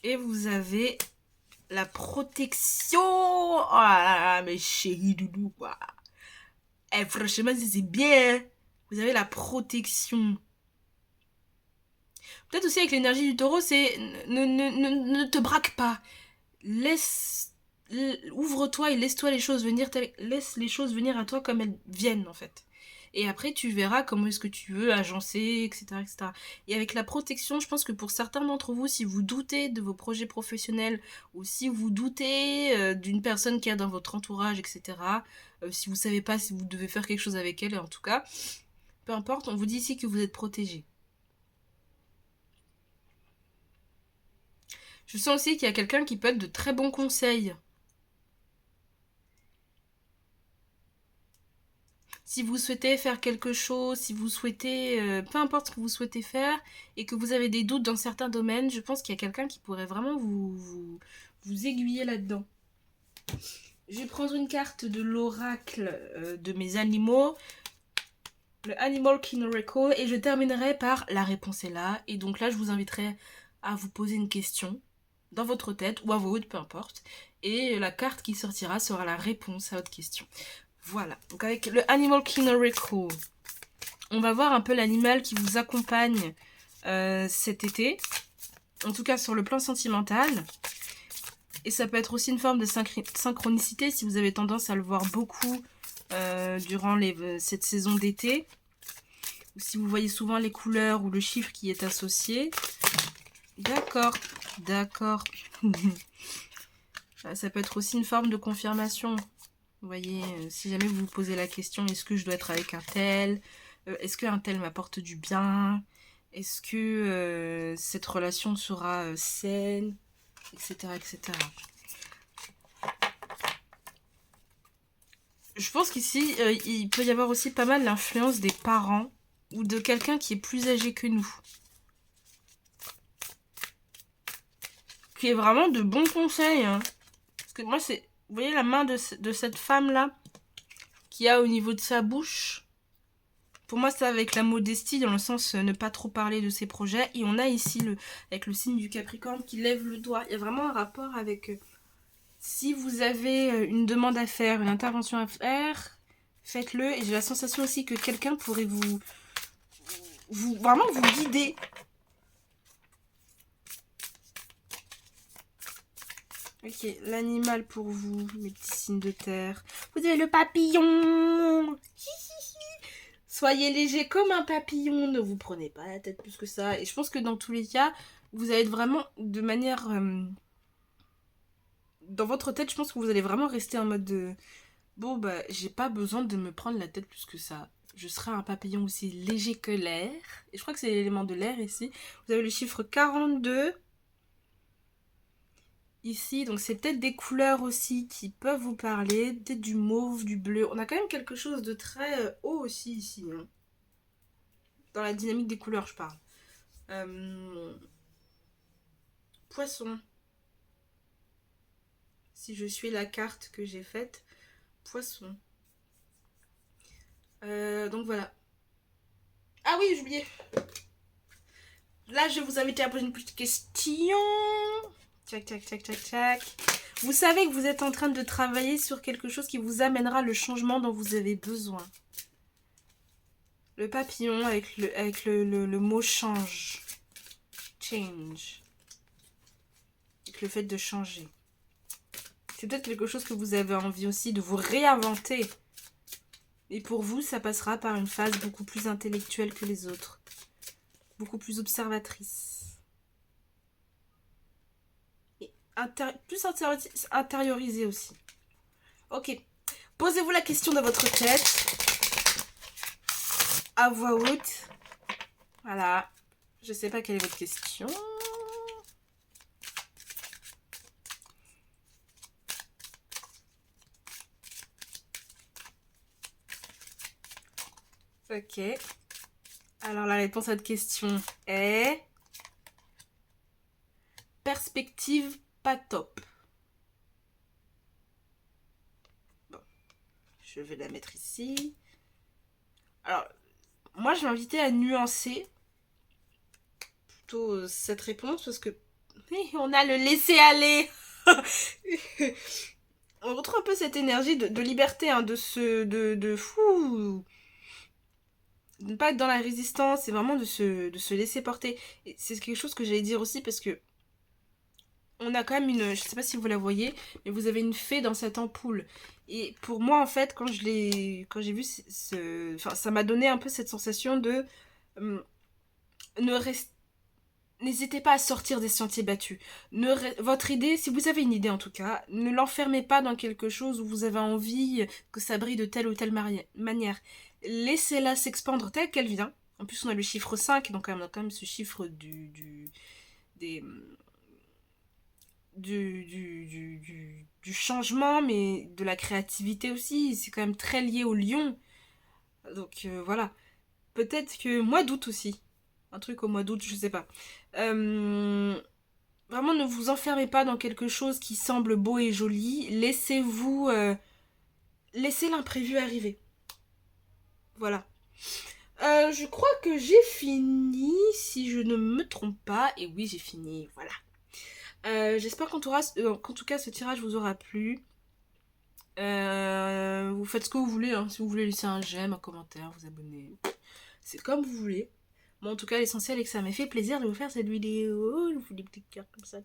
Speaker 1: Et vous avez la protection. Oh là là, mes chéris doudou, quoi. Eh, franchement, c'est bien. Vous avez la protection. Peut-être aussi avec l'énergie du taureau, c'est ne te braque pas. Laisse. Ouvre-toi et laisse-toi les choses venir. Laisse les choses venir à toi comme elles viennent, en fait. Et après, tu verras comment est-ce que tu veux agencer, etc., etc. Et avec la protection, je pense que pour certains d'entre vous, si vous doutez de vos projets professionnels ou si vous doutez d'une personne qui est dans votre entourage, etc., si vous savez pas si vous devez faire quelque chose avec elle, en tout cas, peu importe, on vous dit ici que vous êtes protégé. Je sens aussi qu'il y a quelqu'un qui peut être de très bons conseils. Si vous souhaitez faire quelque chose, si vous souhaitez, peu importe ce que vous souhaitez faire, et que vous avez des doutes dans certains domaines, je pense qu'il y a quelqu'un qui pourrait vraiment vous aiguiller là-dedans. Je vais prendre une carte de l'oracle de mes animaux, le Animal King Recall, et je terminerai par la réponse est là. Et donc là, je vous inviterai à vous poser une question dans votre tête ou à voix haute, peu importe. Et la carte qui sortira sera la réponse à votre question. Voilà, donc avec le Animal King Recall, on va voir un peu l'animal qui vous accompagne cet été. En tout cas sur le plan sentimental. Et ça peut être aussi une forme de synchronicité si vous avez tendance à le voir beaucoup durant cette saison d'été. Ou si vous voyez souvent les couleurs ou le chiffre qui est associé. D'accord, d'accord. Ça peut être aussi une forme de confirmation. Vous voyez, si jamais vous vous posez la question, est-ce que je dois être avec un tel? Est-ce qu'un tel m'apporte du bien? Est-ce que cette relation sera saine? Etc., etc. Je pense qu'ici, il peut y avoir aussi pas mal l'influence des parents ou de quelqu'un qui est plus âgé que nous. Qui est vraiment de bons conseils. Hein. Parce que moi, c'est... Vous voyez la main de cette femme-là qui a au niveau de sa bouche. pour moi, ça avec la modestie, dans le sens ne pas trop parler de ses projets. Et on a ici, avec le signe du Capricorne, qui lève le doigt. Il y a vraiment un rapport avec... si vous avez une demande à faire, une intervention à faire, faites-le. Et j'ai la sensation aussi que quelqu'un pourrait vraiment vous guider. Ok, l'animal pour vous, mes petits signes de terre. Vous avez le papillon. Soyez léger comme un papillon, ne vous prenez pas la tête plus que ça. Et je pense que dans tous les cas, vous allez être vraiment de manière... dans votre tête, je pense que vous allez vraiment rester en mode de... Bon, bah, j'ai pas besoin de me prendre la tête plus que ça. Je serai un papillon aussi léger que l'air. Et je crois que c'est l'élément de l'air ici. Vous avez le chiffre 42. Ici, donc c'est peut-être des couleurs aussi qui peuvent vous parler. Peut-être du mauve, du bleu. On a quand même quelque chose de très haut aussi ici. Hein. Dans la dynamique des couleurs, je parle. Poisson. Si je suis la carte que j'ai faite. Poisson. Donc voilà. Ah oui, j'ai oublié. Là, je vais vous inviter à poser une petite question. Tchac, tchac, tchac, tchac, tchac. Vous savez que vous êtes en train de travailler sur quelque chose qui vous amènera le changement dont vous avez besoin. Le papillon avec le mot change. Change. Avec le fait de changer. C'est peut-être quelque chose que vous avez envie aussi de vous réinventer. Et pour vous, ça passera par une phase beaucoup plus intellectuelle que les autres. Beaucoup plus observatrice. Et plus intériorisée aussi. Ok. Posez-vous la question dans votre tête. À voix haute. Voilà. Je sais pas quelle est votre question. Ok. Alors la réponse à cette question est... perspective pas top. Bon. Je vais la mettre ici. Alors, moi je vais inviter à nuancer plutôt cette réponse parce que on a le laisser aller. On retrouve un peu cette énergie de liberté, hein, de fou. De ne pas être dans la résistance, c'est vraiment de se laisser porter. Et c'est quelque chose que j'allais dire aussi parce que on a quand même une... Je sais pas si vous la voyez, mais vous avez une fée dans cette ampoule. Et pour moi, en fait, quand j'ai vu enfin, ça m'a donné un peu cette sensation de... N'hésitez pas à sortir des sentiers battus. Votre idée, si vous avez une idée en tout cas, ne l'enfermez pas dans quelque chose où vous avez envie que ça brille de telle ou telle manière. Laissez-la s'expandre telle qu'elle vient. En plus, on a le chiffre 5, donc on a quand même ce chiffre des, du changement, mais de la créativité aussi. C'est quand même très lié au lion. Donc voilà. Peut-être que mois d'août aussi. Un truc au mois d'août, je sais pas. Vraiment, ne vous enfermez pas dans quelque chose qui semble beau et joli. Laissez-vous... laissez l'imprévu arriver. Voilà. Je crois que j'ai fini, si je ne me trompe pas. Et oui, j'ai fini, voilà. J'espère qu'en tout cas, ce tirage vous aura plu. Vous faites ce que vous voulez, hein. Si vous voulez laisser un j'aime, un commentaire, vous abonner. C'est comme vous voulez. Bon, en tout cas, l'essentiel est que ça m'a fait plaisir de vous faire cette vidéo. Je vous fais des petits cœurs comme ça.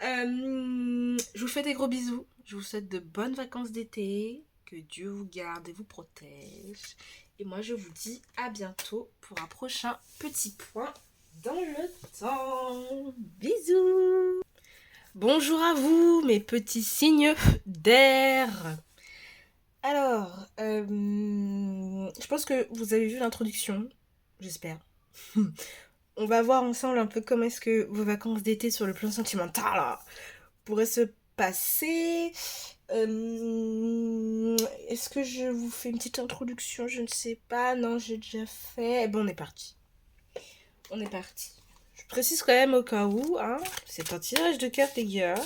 Speaker 1: Je vous fais des gros bisous. Je vous souhaite de bonnes vacances d'été. Que Dieu vous garde et vous protège. Et moi, je vous dis à bientôt pour un prochain petit point dans le temps. Bisous. Bonjour à vous, mes petits signes d'air. Alors, je pense que vous avez vu l'introduction. J'espère. On va voir ensemble un peu comment est-ce que vos vacances d'été sur le plan sentimental pourraient se passer. Est-ce que je vous fais une petite introduction? Je ne sais pas. Non, j'ai déjà fait. Bon, on est parti. On est parti. Je précise quand même au cas où, hein. C'est un tirage de cartes, les gars.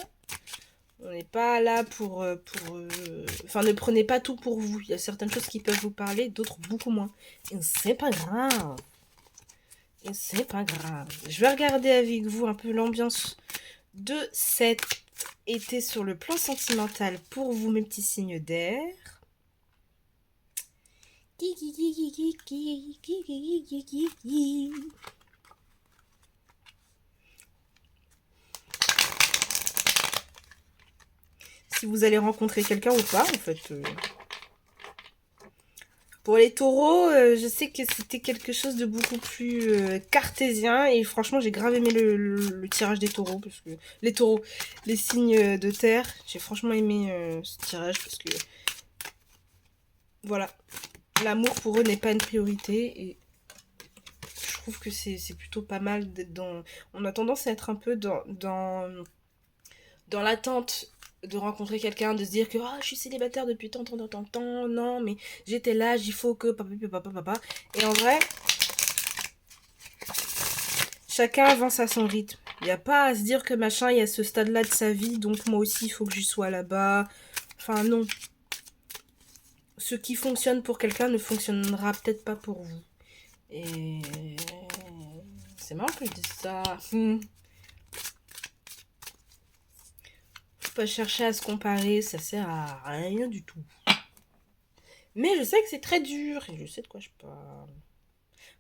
Speaker 1: On n'est pas là Enfin, ne prenez pas tout pour vous. Il y a certaines choses qui peuvent vous parler, d'autres beaucoup moins. Et c'est pas grave. Et c'est pas grave. Je vais regarder avec vous un peu l'ambiance de cet été sur le plan sentimental pour vous, mes petits signes d'air. Si vous allez rencontrer quelqu'un ou pas, en fait. Pour les taureaux, je sais que c'était quelque chose de beaucoup plus cartésien. Et franchement, j'ai grave aimé le tirage des taureaux. Parce que les taureaux, les signes de terre, j'ai franchement aimé ce tirage. Parce que, voilà, l'amour pour eux n'est pas une priorité. Et je trouve que c'est plutôt pas mal d'être dans... On a tendance à être un peu dans l'attente de rencontrer quelqu'un, de se dire que je suis célibataire depuis tant, non, mais j'ai tel âge, il faut que papa. Et en vrai, chacun avance à son rythme. Il n'y a pas à se dire que machin, il y a ce stade-là de sa vie, donc moi aussi, il faut que j'y sois là-bas. Enfin, non. Ce qui fonctionne pour quelqu'un ne fonctionnera peut-être pas pour vous. Et... c'est marrant que je dise ça. Faut pas chercher à se comparer, ça sert à rien du tout. Mais je sais que c'est très dur et je sais de quoi je parle.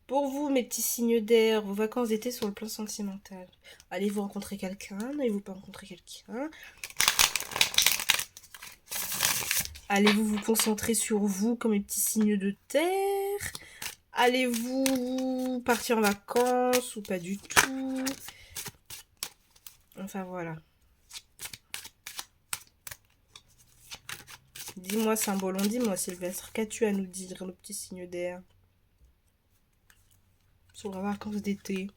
Speaker 1: Pour vous, mes petits signes d'air, vos vacances d'été sur le plan sentimental. Allez-vous rencontrer quelqu'un? N'allez-vous pas rencontrer quelqu'un? Allez-vous vous concentrer sur vous comme mes petits signes de terre? Allez-vous partir en vacances ou pas du tout? Enfin voilà. Dis-moi Symbolon, dis-moi Sylvestre, qu'as-tu à nous dire, nos petits signes d'air? Sur les vacances d'été.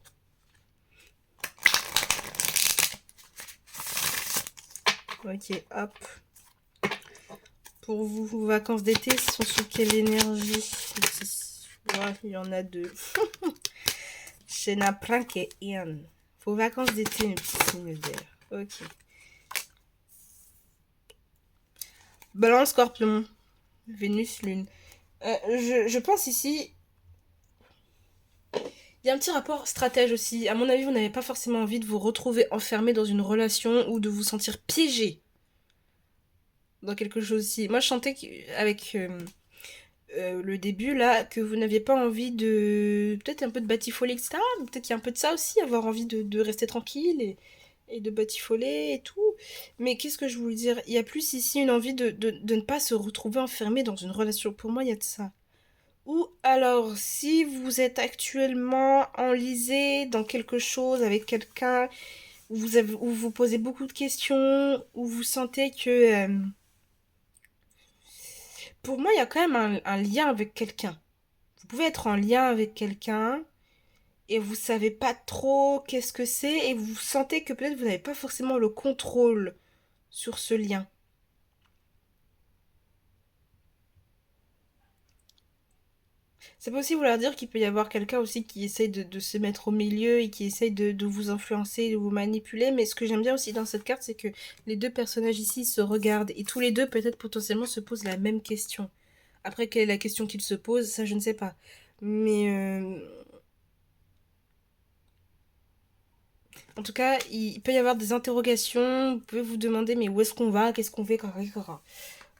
Speaker 1: Ok, hop. Pour vous, vos vacances d'été sont sous quelle énergie? Ouais, il y en a deux. Je n'ai pas qu'un. Vos vacances d'été, mes petits signes d'air. Ok. Balance Scorpion. Vénus, Lune. Je pense ici... Il y a un petit rapport stratège aussi. À mon avis, vous n'avez pas forcément envie de vous retrouver enfermé dans une relation ou de vous sentir piégé dans quelque chose aussi. Moi, je sentais avec le début, là, que vous n'aviez pas envie de... peut-être un peu de batifoler, etc. Mais peut-être qu'il y a un peu de ça aussi, avoir envie de rester tranquille et de batifoler et tout. Mais qu'est-ce que je voulais dire? Il y a plus ici une envie de ne pas se retrouver enfermé dans une relation. Pour moi, il y a de ça. Ou alors, si vous êtes actuellement enlisé dans quelque chose avec quelqu'un, où vous posez beaucoup de questions, où vous sentez que... pour moi, il y a quand même un lien avec quelqu'un. Vous pouvez être en lien avec quelqu'un et vous savez pas trop qu'est-ce que c'est et vous sentez que peut-être vous n'avez pas forcément le contrôle sur ce lien. Ça peut aussi vouloir dire qu'il peut y avoir quelqu'un aussi qui essaye de se mettre au milieu et qui essaye de vous influencer, de vous manipuler. Mais ce que j'aime bien aussi dans cette carte, c'est que les deux personnages ici se regardent et tous les deux peut-être potentiellement se posent la même question. Après, quelle est la question qu'ils se posent, ça je ne sais pas. Mais en tout cas, il peut y avoir des interrogations. Vous pouvez vous demander mais où est-ce qu'on va, qu'est-ce qu'on fait, etc.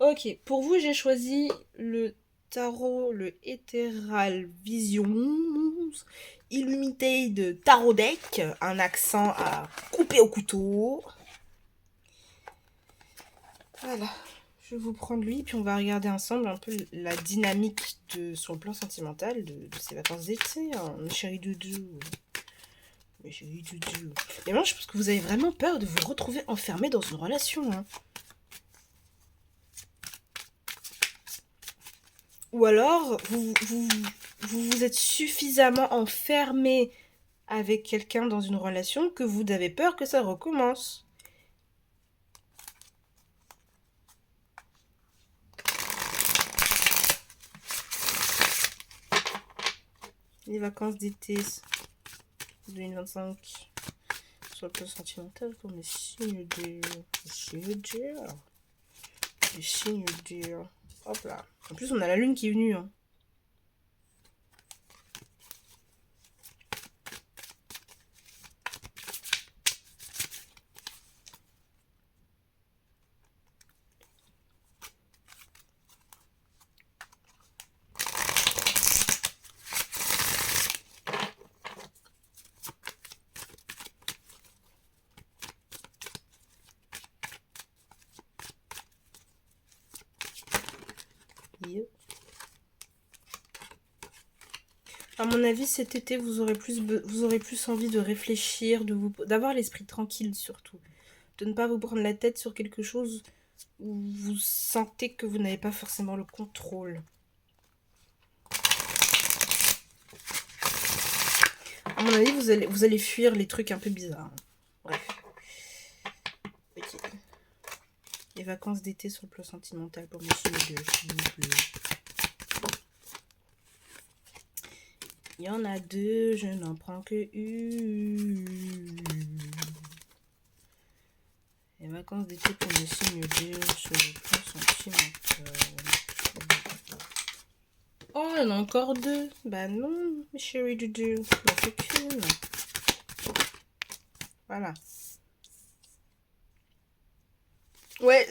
Speaker 1: Ok, pour vous, j'ai choisi le tarot, le Ethereal Visions Illuminated Tarot Deck, un accent à couper au couteau. Voilà, je vais vous prendre lui, puis on va regarder ensemble un peu la dynamique sur le plan sentimental de ces vacances d'été, hein, mes chéris doudou. Mes chéris doudou. Mais moi, je pense que vous avez vraiment peur de vous retrouver enfermé dans une relation, hein. Ou alors, vous êtes suffisamment enfermé avec quelqu'un dans une relation que vous avez peur que ça recommence. Les vacances d'été 2025 sur le plan sentimental pour mes signes durs. Les signes durs. Les signes durs. Hop là. En plus, on a la lune qui est venue. Hein. À mon avis, cet été, vous aurez plus envie de réfléchir, d'avoir l'esprit tranquille surtout. De ne pas vous prendre la tête sur quelque chose où vous sentez que vous n'avez pas forcément le contrôle. À mon avis, vous allez fuir les trucs un peu bizarres. Bref. Ok. Les vacances d'été sur le plan sentimental pour monsieur de s'il vous plaît. Il y en a deux, je n'en prends que une. Les vacances d'été pour monsieur de sur le plan sentimental. Oh, il y en a encore deux. Bah non, mes chéris Dudu. Il n'y en a fait qu'une. Voilà. Ouais.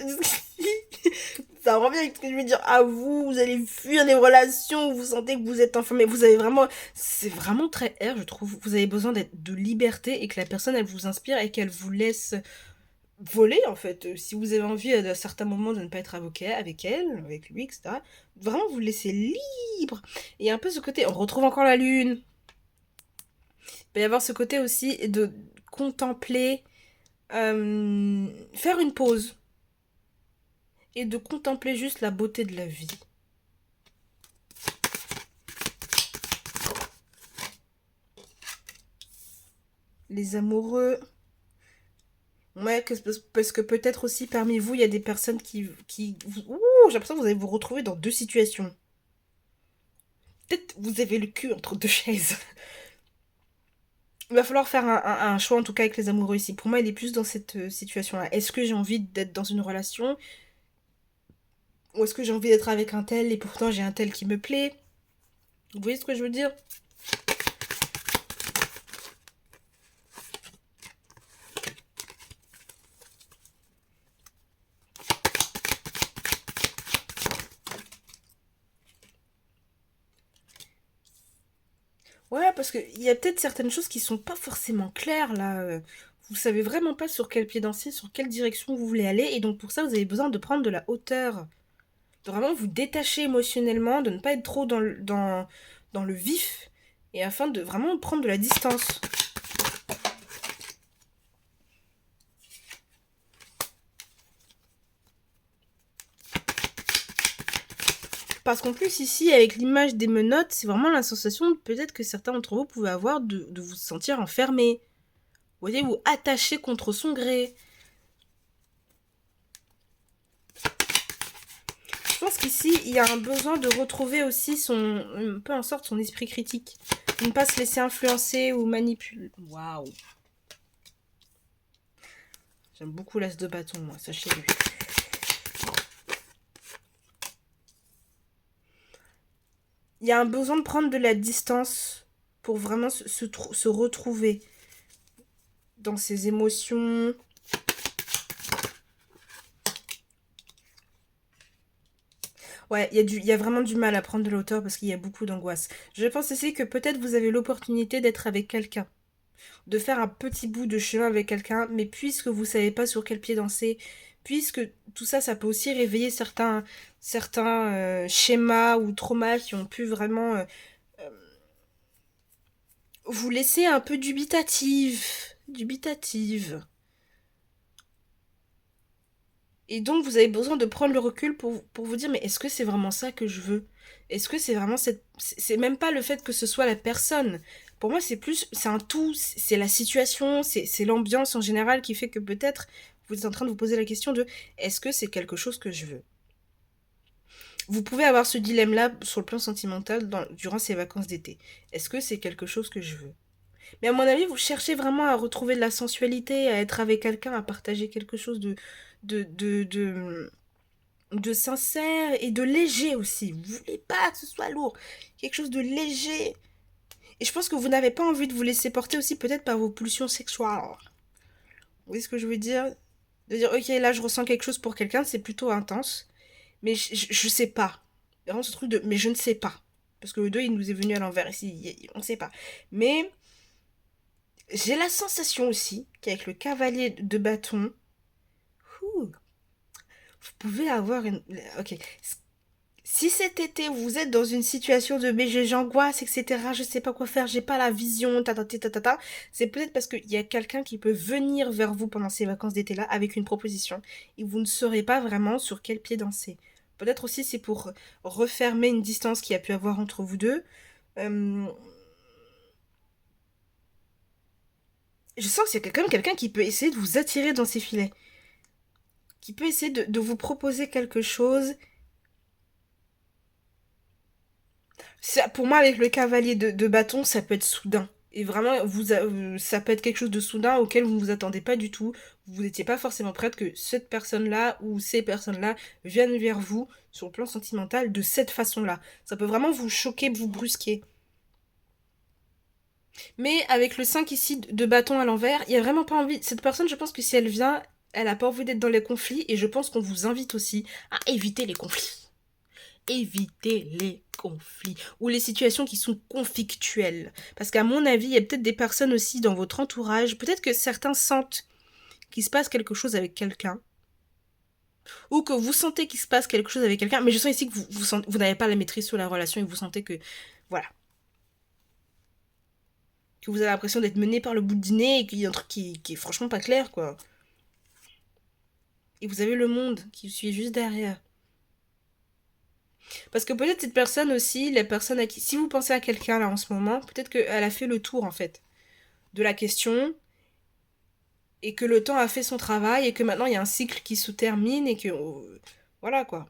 Speaker 1: Ça revient avec ce que je veux dire. Ah, vous allez fuir les relations, vous sentez que vous êtes enfermé. Vous avez vraiment. C'est vraiment très R, je trouve. Vous avez besoin de liberté et que la personne, elle vous inspire et qu'elle vous laisse voler, en fait. Si vous avez envie, à certains moments, de ne pas être avocat avec elle, avec lui, etc., vraiment vous le laissez libre. Et un peu ce côté. On retrouve encore la lune. Il peut y avoir ce côté aussi de contempler. Faire une pause. Et de contempler juste la beauté de la vie. Les amoureux. Ouais, parce que peut-être aussi parmi vous, il y a des personnes qui ouh, j'ai l'impression que vous allez vous retrouver dans deux situations. Peut-être vous avez le cul entre deux chaises. Il va falloir faire un choix, en tout cas avec les amoureux ici. Pour moi, il est plus dans cette situation-là. Est-ce que j'ai envie d'être dans une relation? Ou est-ce que j'ai envie d'être avec un tel et pourtant j'ai un tel qui me plaît? Vous voyez ce que je veux dire? Ouais, parce qu'il y a peut-être certaines choses qui sont pas forcément claires là. Vous savez vraiment pas sur quel pied danser, sur quelle direction vous voulez aller. Et donc pour ça, vous avez besoin de prendre de la hauteur. De vraiment vous détacher émotionnellement, de ne pas être trop dans le vif. Et afin de vraiment prendre de la distance. Parce qu'en plus ici, avec l'image des menottes, c'est vraiment la sensation peut-être que certains d'entre vous pouvaient avoir de vous sentir enfermé. Vous voyez, ou attaché contre son gré. Je pense qu'ici, il y a un besoin de retrouver aussi un peu en sorte son esprit critique. De ne pas se laisser influencer ou manipuler. Waouh. J'aime beaucoup l'as de bâton, moi, sachez-le. Il y a un besoin de prendre de la distance pour vraiment se retrouver dans ses émotions. Ouais, il y a vraiment du mal à prendre de la hauteur parce qu'il y a beaucoup d'angoisse. Je pense aussi que peut-être vous avez l'opportunité d'être avec quelqu'un, de faire un petit bout de chemin avec quelqu'un, mais puisque vous savez pas sur quel pied danser, puisque tout ça, ça peut aussi réveiller certains schémas ou traumas qui ont pu vraiment vous laisser un peu dubitative. Et donc, vous avez besoin de prendre le recul pour vous dire, mais est-ce que c'est vraiment ça que je veux? Est-ce que c'est vraiment cette... C'est même pas le fait que ce soit la personne. Pour moi, c'est un tout, c'est la situation, c'est l'ambiance en général qui fait que peut-être vous êtes en train de vous poser la question de, est-ce que c'est quelque chose que je veux? Vous pouvez avoir ce dilemme-là sur le plan sentimental durant ces vacances d'été. Est-ce que c'est quelque chose que je veux? Mais à mon avis, vous cherchez vraiment à retrouver de la sensualité, à être avec quelqu'un, à partager quelque chose de, de, de, de sincère et de léger aussi. Vous voulez pas que ce soit lourd. Quelque chose de léger. Et je pense que vous n'avez pas envie de vous laisser porter aussi peut-être par vos pulsions sexuelles. Vous voyez ce que je veux dire? De dire, ok, là je ressens quelque chose pour quelqu'un, c'est plutôt intense. Mais je sais pas. Vraiment ce truc de, mais je ne sais pas. Parce que le 2, il nous est venu à l'envers ici, on ne sait pas. Mais j'ai la sensation aussi qu'avec le cavalier de bâton, ouh, vous pouvez avoir une... Ok. Si cet été vous êtes dans une situation de mais j'angoisse, etc., je sais pas quoi faire, j'ai pas la vision, c'est peut-être parce qu'il y a quelqu'un qui peut venir vers vous pendant ces vacances d'été-là avec une proposition et vous ne saurez pas vraiment sur quel pied danser. Peut-être aussi c'est pour refermer une distance qu'il y a pu avoir entre vous deux. Euh, je sens que c'est quand même quelqu'un qui peut essayer de vous attirer dans ses filets, qui peut essayer de vous proposer quelque chose. Pour moi, avec le cavalier de bâton, ça peut être soudain. Et vraiment, ça peut être quelque chose de soudain auquel vous ne vous attendez pas du tout. Vous n'étiez pas forcément prête que cette personne-là ou ces personnes-là viennent vers vous sur le plan sentimental de cette façon-là. Ça peut vraiment vous choquer, vous brusquer. Mais avec le 5 ici de bâton à l'envers, il n'y a vraiment pas envie. Cette personne, je pense que si elle vient, elle a pas envie d'être dans les conflits. Et je pense qu'on vous invite aussi à éviter les conflits. Éviter les conflits ou les situations qui sont conflictuelles. Parce qu'à mon avis, il y a peut-être des personnes aussi dans votre entourage, peut-être que certains sentent qu'il se passe quelque chose avec quelqu'un, ou que vous sentez qu'il se passe quelque chose avec quelqu'un, mais je sens ici que vous n'avez pas la maîtrise sur la relation et vous sentez que, voilà, que vous avez l'impression d'être mené par le bout du nez et qu'il y a un truc qui est franchement pas clair, quoi. Et vous avez le monde qui suit juste derrière. Parce que peut-être cette personne aussi, la personne à qui... Si vous pensez à quelqu'un là en ce moment, peut-être qu'elle a fait le tour en fait de la question et que le temps a fait son travail et que maintenant il y a un cycle qui se termine et que... voilà quoi.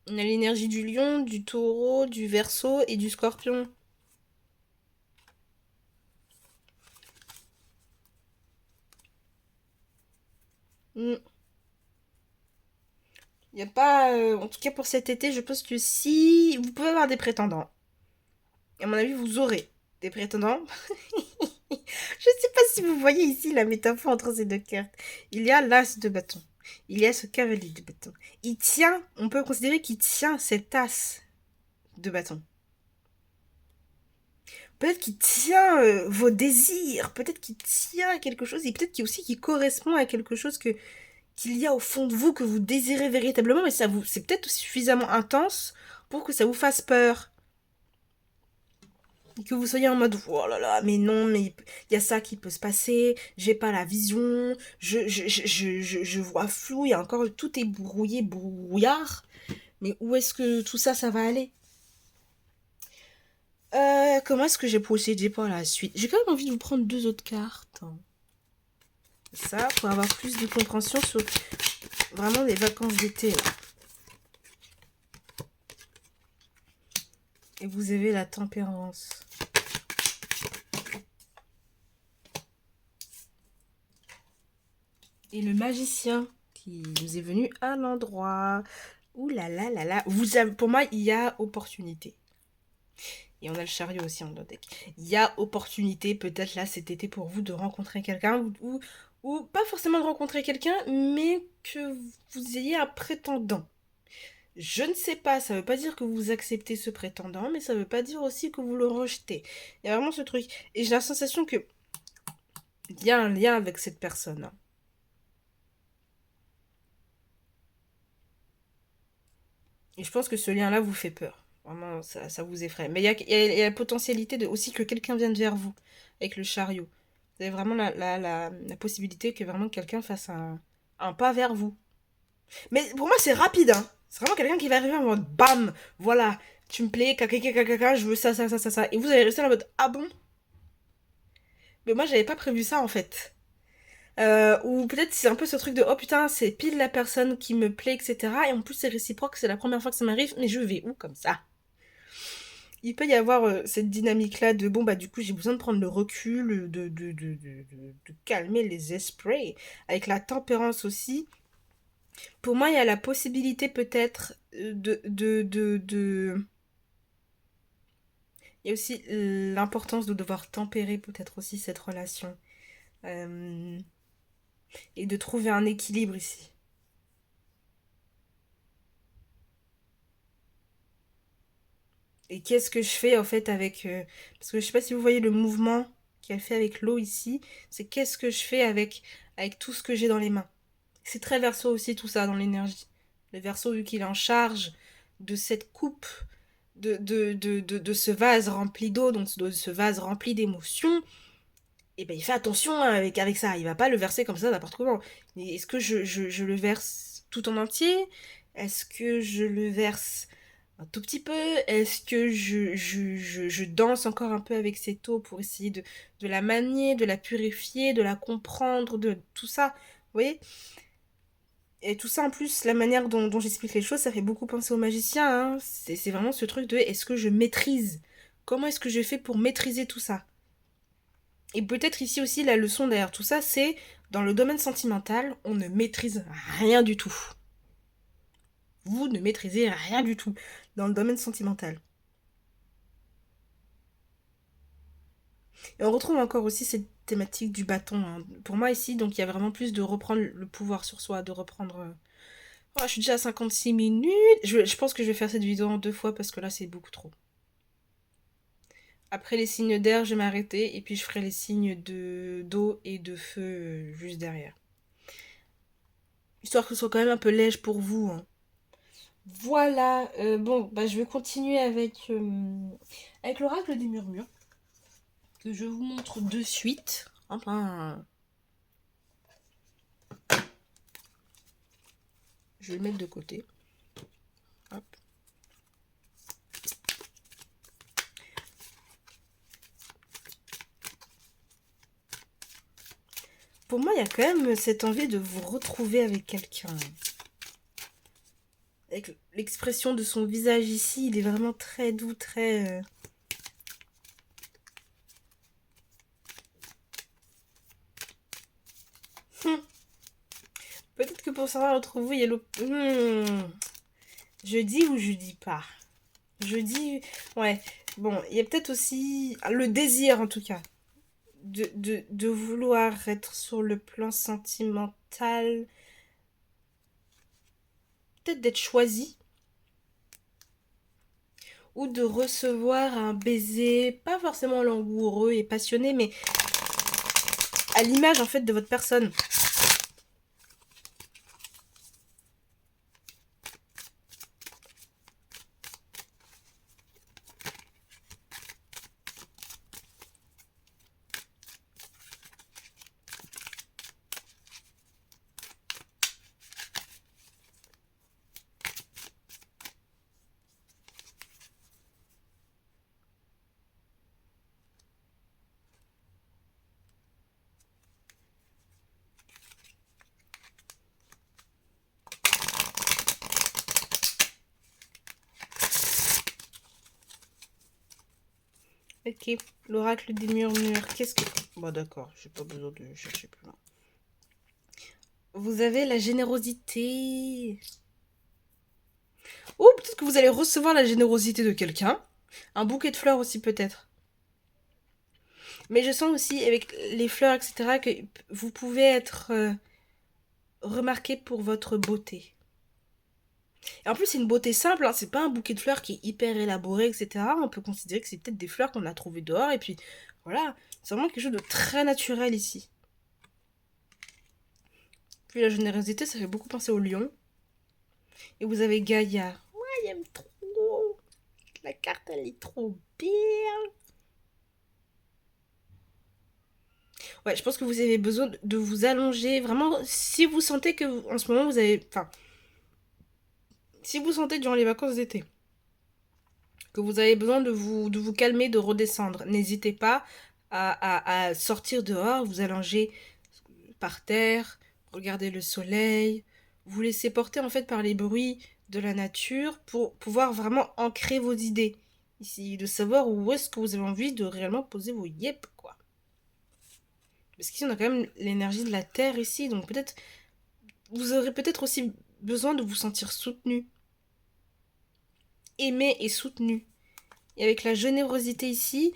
Speaker 1: On a l'énergie du lion, du taureau, du verseau et du scorpion. Il n'y a pas... en tout cas pour cet été, je pense que si... Vous pouvez avoir des prétendants. Et à mon avis, vous aurez des prétendants. Je ne sais pas si vous voyez ici la métaphore entre ces deux cartes. Il y a l'as de bâton. Il y a ce cavalier de bâton. Il tient, on peut considérer qu'il tient cette as de bâton. Peut-être qu'il tient vos désirs, peut-être qu'il tient à quelque chose, et peut-être qu'il aussi qu'il correspond à quelque chose qu'il y a au fond de vous que vous désirez véritablement, mais c'est peut-être suffisamment intense pour que ça vous fasse peur. Que vous soyez en mode oh là là mais non mais il y a ça qui peut se passer, j'ai pas la vision, je vois flou, il y a encore tout est brouillé brouillard, mais où est-ce que tout ça va aller? Comment est-ce que j'ai procédé par la suite? J'ai quand même envie de vous prendre deux autres cartes, ça pour avoir plus de compréhension sur vraiment les vacances d'été là. Et vous avez la tempérance. Et le magicien qui nous est venu à l'endroit. Ouh là là là là. Pour moi, il y a opportunité. Et on a le chariot aussi en deck. Il y a opportunité, peut-être là cet été pour vous de rencontrer quelqu'un ou pas forcément de rencontrer quelqu'un, mais que vous ayez un prétendant. Je ne sais pas, ça veut pas dire que vous acceptez ce prétendant, mais ça veut pas dire aussi que vous le rejetez. Il y a vraiment ce truc. Et j'ai la sensation que il y a un lien avec cette personne. Et je pense que ce lien-là vous fait peur. Vraiment, ça vous effraie. Mais il y a la potentialité aussi que quelqu'un vienne vers vous avec le chariot. Vous avez vraiment la possibilité que vraiment quelqu'un fasse un pas vers vous. Mais pour moi, c'est rapide. Hein. C'est vraiment quelqu'un qui va arriver en mode bam, voilà, tu me plais, je veux ça, ça, ça, ça, ça. Et vous allez rester en mode ah bon? Mais moi, j'avais pas prévu ça en fait. Ou peut-être c'est un peu ce truc de oh putain, c'est pile la personne qui me plaît, etc. Et en plus, c'est réciproque, c'est la première fois que ça m'arrive, mais je vais où comme ça? Il peut y avoir cette dynamique-là de bon, bah, du coup, j'ai besoin de prendre le recul, de calmer les esprits, avec la tempérance aussi. Pour moi, il y a la possibilité peut-être il y a aussi l'importance de devoir tempérer peut-être aussi cette relation. Euh, et de trouver un équilibre ici. Et qu'est-ce que je fais en fait avec... parce que je sais pas si vous voyez le mouvement qu'elle fait avec l'eau ici. C'est qu'est-ce que je fais avec tout ce que j'ai dans les mains. C'est très verso aussi tout ça dans l'énergie. Le verso, vu qu'il est en charge de cette coupe, de ce vase rempli d'eau, donc de ce vase rempli d'émotions, et ben il fait attention avec ça. Il va pas le verser comme ça n'importe comment. Est-ce que je le verse tout en entier? Est-ce que je le verse un tout petit peu? Est-ce que je danse encore un peu avec cette eau pour essayer de la manier, de la purifier, de la comprendre, de tout ça? Vous voyez? Et tout ça, en plus, la manière dont j'explique les choses, ça fait beaucoup penser aux magiciens. Hein. C'est vraiment ce truc de est-ce que je maîtrise? Comment est-ce que je fais pour maîtriser tout ça? Et peut-être ici aussi, la leçon derrière tout ça, c'est dans le domaine sentimental, on ne maîtrise rien du tout. Vous ne maîtrisez rien du tout dans le domaine sentimental. Et on retrouve encore aussi cette thématique du bâton. Hein. Pour moi ici, donc il y a vraiment plus de reprendre le pouvoir sur soi, de reprendre... Oh, je suis déjà à 56 minutes. Je pense que je vais faire cette vidéo en 2 fois parce que là c'est beaucoup trop. Après les signes d'air, je vais m'arrêter et puis je ferai les signes d'eau et de feu juste derrière. Histoire que ce soit quand même un peu léger pour vous. Hein. Voilà, bon, bah, je vais continuer avec l'oracle des murmures, que je vous montre de suite. Enfin, je vais le mettre de côté. Hop. Pour moi, il y a quand même cette envie de vous retrouver avec quelqu'un. Avec l'expression de son visage ici, il est vraiment très doux, très... Peut-être que pour certains d'entre vous, il y a le... Je dis ou je dis pas? Je dis... Ouais. Bon, il y a peut-être aussi le désir, en tout cas, de vouloir être sur le plan sentimental. Peut-être d'être choisi. Ou de recevoir un baiser, pas forcément langoureux et passionné, mais à l'image, en fait, de votre personne. Ok, l'oracle des murmures. Qu'est-ce que... Bon, d'accord, j'ai pas besoin de chercher plus loin. Vous avez la générosité. Ou peut-être que vous allez recevoir la générosité de quelqu'un. Un bouquet de fleurs aussi, peut-être. Mais je sens aussi, avec les fleurs, etc., que vous pouvez être remarqué pour votre beauté. Et en plus, c'est une beauté simple, hein, c'est pas un bouquet de fleurs qui est hyper élaboré, etc. On peut considérer que c'est peut-être des fleurs qu'on a trouvées dehors, et puis voilà, c'est vraiment quelque chose de très naturel ici. Puis la générosité, ça fait beaucoup penser au lion. Et vous avez Gaïa. Ouais, il aime trop. La carte, elle est trop bien. Ouais, je pense que vous avez besoin de vous allonger. Vraiment, si vous sentez que en ce moment, vous avez... Enfin, si vous sentez durant les vacances d'été que vous avez besoin de vous calmer, de redescendre, n'hésitez pas à sortir dehors, vous allonger par terre, regarder le soleil, vous laisser porter en fait par les bruits de la nature pour pouvoir vraiment ancrer vos idées. ici, de savoir où est-ce que vous avez envie de réellement poser vos yep, quoi. Parce qu'ici, on a quand même l'énergie de la Terre ici, donc peut-être, vous aurez peut-être aussi besoin de vous sentir soutenu, aimé et soutenu. Et avec la générosité ici,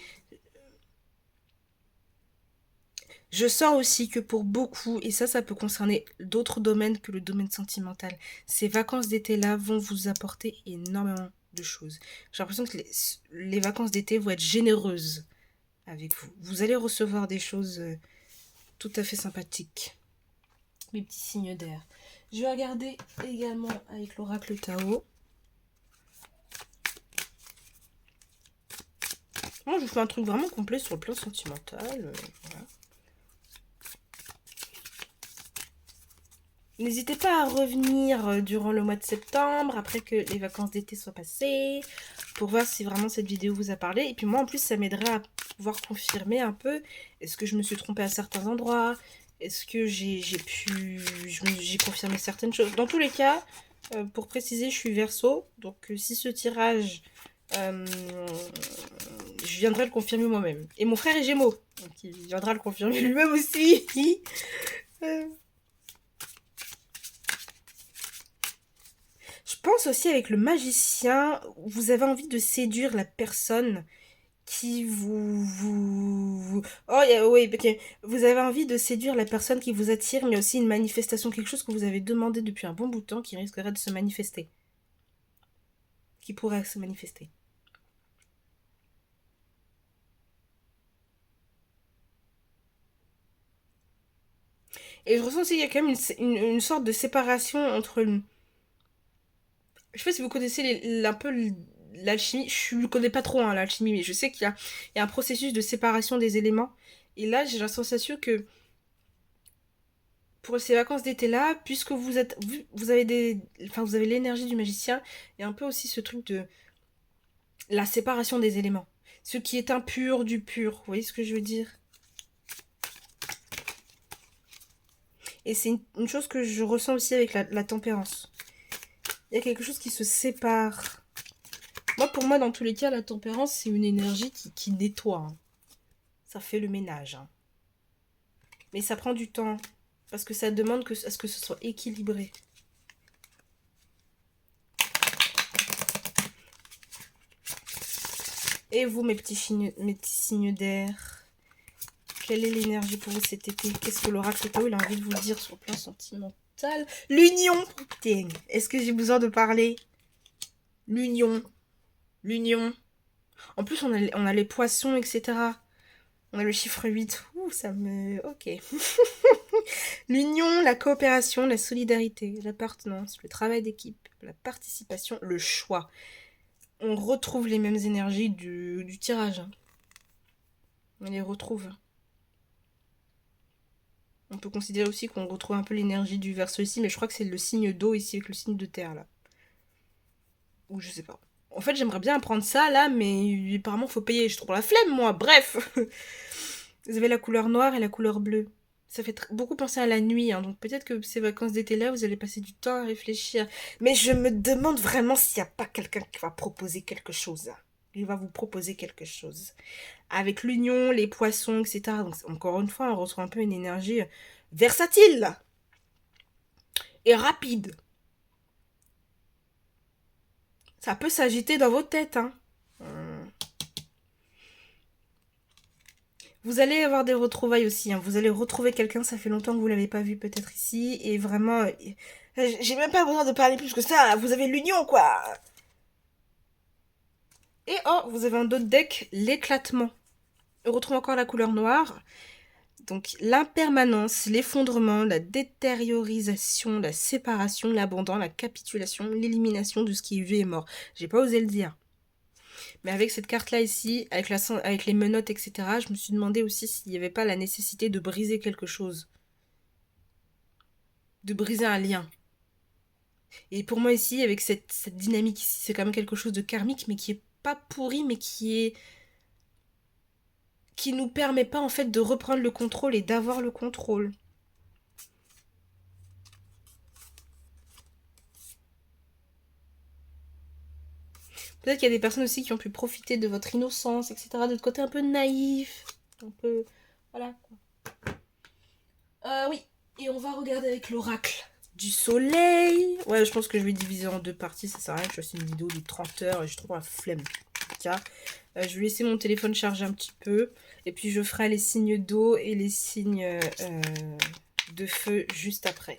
Speaker 1: je sens aussi que pour beaucoup, et ça peut concerner d'autres domaines que le domaine sentimental, ces vacances d'été-là vont vous apporter énormément de choses. J'ai l'impression que les vacances d'été vont être généreuses avec vous. Vous allez recevoir des choses tout à fait sympathiques. Mes petits signes d'air. Je vais regarder également avec l'oracle Tao. Moi, je vous fais un truc vraiment complet sur le plan sentimental. Voilà. N'hésitez pas à revenir durant le mois de septembre, après que les vacances d'été soient passées, pour voir si vraiment cette vidéo vous a parlé. Et puis moi, en plus, ça m'aiderait à pouvoir confirmer un peu, est-ce que je me suis trompée à certains endroits, est-ce que j'ai confirmé certaines choses. Dans tous les cas, pour préciser, je suis Verseau, donc si ce tirage, je viendrai le confirmer moi-même. Et mon frère est Gémeaux, donc il viendra le confirmer lui-même aussi. Je pense aussi avec le magicien, vous avez envie de séduire la personne qui Oh, oui, ok. Vous avez envie de séduire la personne qui vous attire, mais aussi une manifestation, quelque chose que vous avez demandé depuis un bon bout de temps qui risquerait de se manifester. Qui pourrait se manifester. Et je ressens aussi qu'il y a quand même une sorte de séparation entre... Je sais pas si vous connaissez un peu l'alchimie. Je ne connais pas trop l'alchimie, mais je sais qu'il y a un processus de séparation des éléments. Et là, j'ai la sensation que pour ces vacances d'été là, puisque vous avez vous avez l'énergie du magicien, et un peu aussi ce truc de la séparation des éléments. Ce qui est impur du pur. Vous voyez ce que je veux dire? Et c'est une chose que je ressens aussi avec la tempérance. Il y a quelque chose qui se sépare. Pour moi, dans tous les cas, la tempérance, c'est une énergie qui nettoie. Hein. Ça fait le ménage. Hein. Mais ça prend du temps. Parce que ça demande à ce que ce soit équilibré. Et vous, mes petits signes d'air, quelle est l'énergie pour vous cet été? Qu'est-ce que l'oracle Tao il a envie de vous dire sur le plan sentimental? L'union. Est-ce que j'ai besoin de parler? L'union. L'union. En plus, on a les poissons, etc. On a le chiffre 8. Ouh, ça me... Ok. L'union, la coopération, la solidarité, l'appartenance, le travail d'équipe, la participation, le choix. On retrouve les mêmes énergies du tirage. On les retrouve. On peut considérer aussi qu'on retrouve un peu l'énergie du Verseau ici, mais je crois que c'est le signe d'eau ici avec le signe de terre là. Ou je sais pas. En fait, j'aimerais bien apprendre ça là, mais apparemment faut payer. Je trouve la flemme moi. Bref. Vous avez la couleur noire et la couleur bleue. Ça fait beaucoup penser à la nuit, hein, donc peut-être que ces vacances d'été là, vous allez passer du temps à réfléchir. Mais je me demande vraiment s'il n'y a pas quelqu'un qui va proposer quelque chose. Il va vous proposer quelque chose. Avec l'union, les poissons, etc. Donc encore une fois, on retrouve un peu une énergie versatile et rapide. Ça peut s'agiter dans vos têtes, hein. Vous allez avoir des retrouvailles aussi, hein. Vous allez retrouver quelqu'un, ça fait longtemps que vous l'avez pas vu peut-être ici, et vraiment, j'ai même pas besoin de parler plus que ça, vous avez l'union, quoi. Et oh, vous avez un autre deck, l'éclatement. On retrouve encore la couleur noire. Donc l'impermanence, l'effondrement, la détériorisation, la séparation, l'abandon, la capitulation, l'élimination de ce qui est vu et mort. J'ai pas osé le dire. Mais avec cette carte-là ici, avec les menottes, etc., je me suis demandé aussi s'il n'y avait pas la nécessité de briser quelque chose. De briser un lien. Et pour moi ici, avec cette dynamique ici, c'est quand même quelque chose de karmique, mais qui est pas pourri, mais qui nous permet pas en fait de reprendre le contrôle et d'avoir le contrôle. Peut-être qu'il y a des personnes aussi qui ont pu profiter de votre innocence, etc. De votre côté un peu naïf. Un peu... Voilà. Oui. Et on va regarder avec l'oracle du soleil. Ouais, je pense que je vais diviser en 2 parties. Ça sert à rien que je fasse une vidéo de 30 heures et je trouve la flemme. Tiens. Je vais laisser mon téléphone charger un petit peu. Et puis je ferai les signes d'eau et les signes de feu juste après.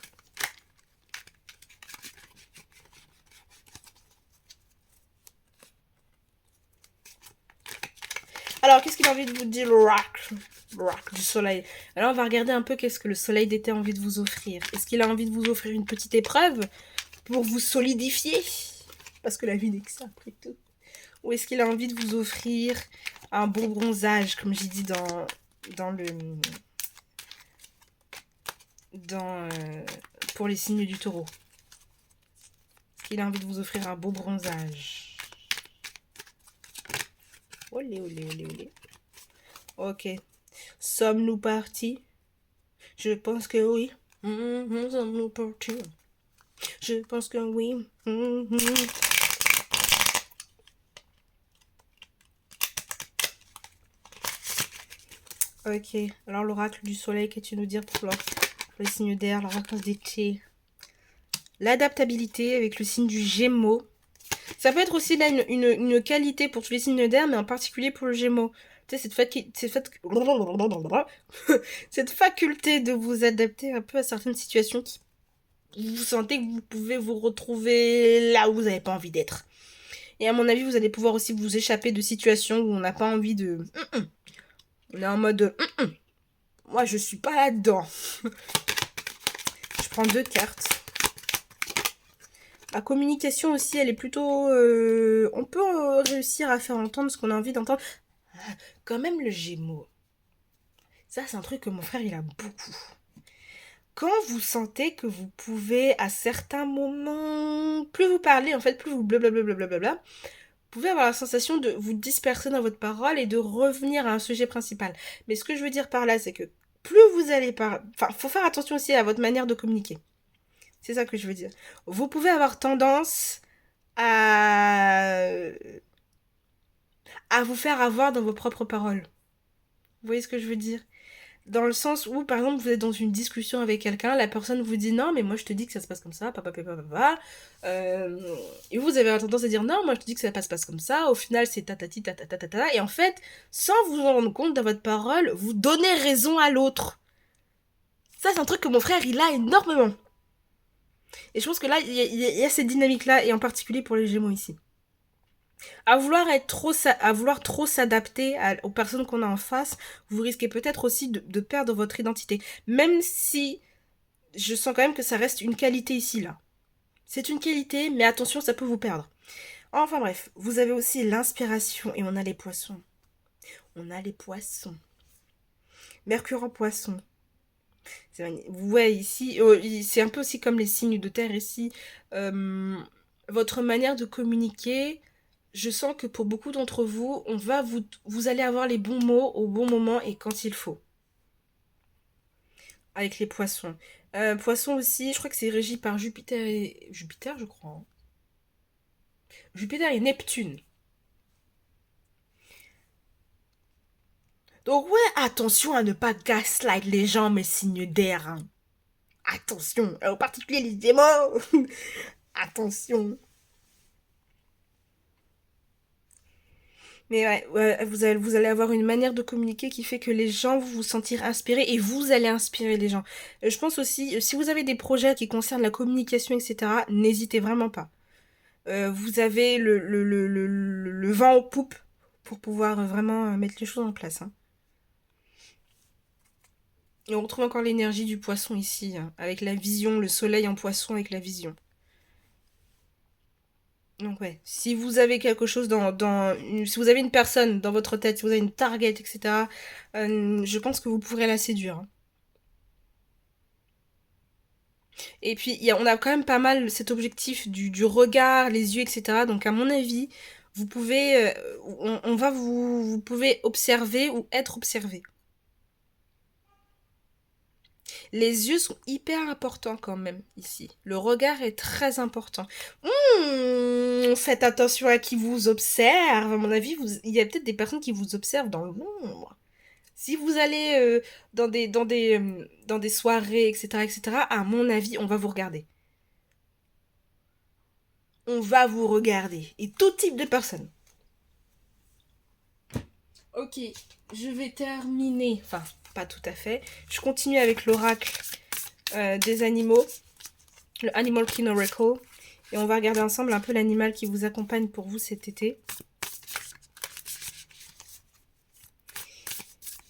Speaker 1: Alors, qu'est-ce qu'il a envie de vous dire, l'oracle du soleil? Alors, on va regarder un peu qu'est-ce que le soleil d'été a envie de vous offrir. Est-ce qu'il a envie de vous offrir une petite épreuve pour vous solidifier? Parce que la vie n'est que ça, après tout. Ou est-ce qu'il a envie de vous offrir un bon bronzage, comme j'ai dit pour les signes du taureau? Est-ce qu'il a envie de vous offrir un beau bronzage? Olé, olé, olé, olé. Ok. Sommes-nous partis? Je pense que oui. Sommes-nous partis? Je pense que oui. Ok. Alors, l'oracle du soleil, qu'est-ce que tu nous dire pour les signes d'air, l'oracle d'été? L'adaptabilité avec le signe du Gémeaux. Ça peut être aussi là une qualité pour tous les signes d'air, mais en particulier pour le Gémeaux. Tu sais, cette faculté de vous adapter un peu à certaines situations qui vous sentez que vous pouvez vous retrouver là où vous n'avez pas envie d'être. Et à mon avis, vous allez pouvoir aussi vous échapper de situations où on n'a pas envie de... On est en mode... Moi, je suis pas là-dedans. Je prends 2 cartes. La communication aussi, elle est plutôt... on peut réussir à faire entendre ce qu'on a envie d'entendre. Quand même, le Gémeaux. Ça, c'est un truc que mon frère, il a beaucoup. Quand vous sentez que vous pouvez, à certains moments, plus vous parlez, en fait, plus vous blablabla, vous pouvez avoir la sensation de vous disperser dans votre parole et de revenir à un sujet principal. Mais ce que je veux dire par là, c'est que plus vous allez parler... Enfin, faut faire attention aussi à votre manière de communiquer. C'est ça que je veux dire. Vous pouvez avoir tendance à vous faire avoir dans vos propres paroles. Vous voyez ce que je veux dire? Dans le sens où, par exemple, vous êtes dans une discussion avec quelqu'un, la personne vous dit non, mais moi je te dis que ça se passe comme ça, papa, papa, papa. Et vous avez tendance à dire non, moi je te dis que ça passe comme ça, au final c'est tatati, tatata, et en fait, sans vous en rendre compte dans votre parole, vous donnez raison à l'autre. Ça, c'est un truc que mon frère, il a énormément. Et je pense que là, il y a cette dynamique-là, et en particulier pour les Gémeaux ici. À vouloir trop s'adapter aux personnes qu'on a en face, vous risquez peut-être aussi de perdre votre identité. Même si je sens quand même que ça reste une qualité ici, là. C'est une qualité, mais attention, ça peut vous perdre. Enfin bref, vous avez aussi l'inspiration et on a les poissons. On a les poissons. Mercure en poisson. Ouais, ici, c'est un peu aussi comme les signes de terre ici. Votre manière de communiquer, je sens que pour beaucoup d'entre vous, vous allez avoir les bons mots au bon moment et quand il faut. Avec les poissons. Poissons aussi, je crois que c'est régi par Jupiter, je crois. Hein. Jupiter et Neptune. Donc ouais, attention à ne pas gaslight les gens, mes signes d'air. Hein. Attention, en particulier les démons. Attention. Mais ouais, vous allez avoir une manière de communiquer qui fait que les gens vont vous sentir inspirés et vous allez inspirer les gens. Je pense aussi, si vous avez des projets qui concernent la communication, etc., n'hésitez vraiment pas. Vous avez le vent en poupe pour pouvoir vraiment mettre les choses en place. Hein. Et on retrouve encore l'énergie du poisson ici, hein, avec la vision, le soleil en poisson avec la vision. Donc ouais, si vous avez quelque chose si vous avez une personne dans votre tête, si vous avez une target, etc., je pense que vous pourrez la séduire. Hein. Et puis, on a quand même pas mal cet objectif du regard, les yeux, etc. Donc à mon avis, vous pouvez, vous pouvez observer ou être observé. Les yeux sont hyper importants quand même ici. Le regard est très important. Faites attention à qui vous observe. À mon avis, il y a peut-être des personnes qui vous observent dans l'ombre. Si vous allez dans des soirées, etc., etc., à mon avis, on va vous regarder. On va vous regarder. Et tout type de personnes. Ok, je vais terminer. Enfin, pas tout à fait. Je continue avec l'oracle des animaux. Le Animal King Oracle. Et on va regarder ensemble un peu l'animal qui vous accompagne pour vous cet été.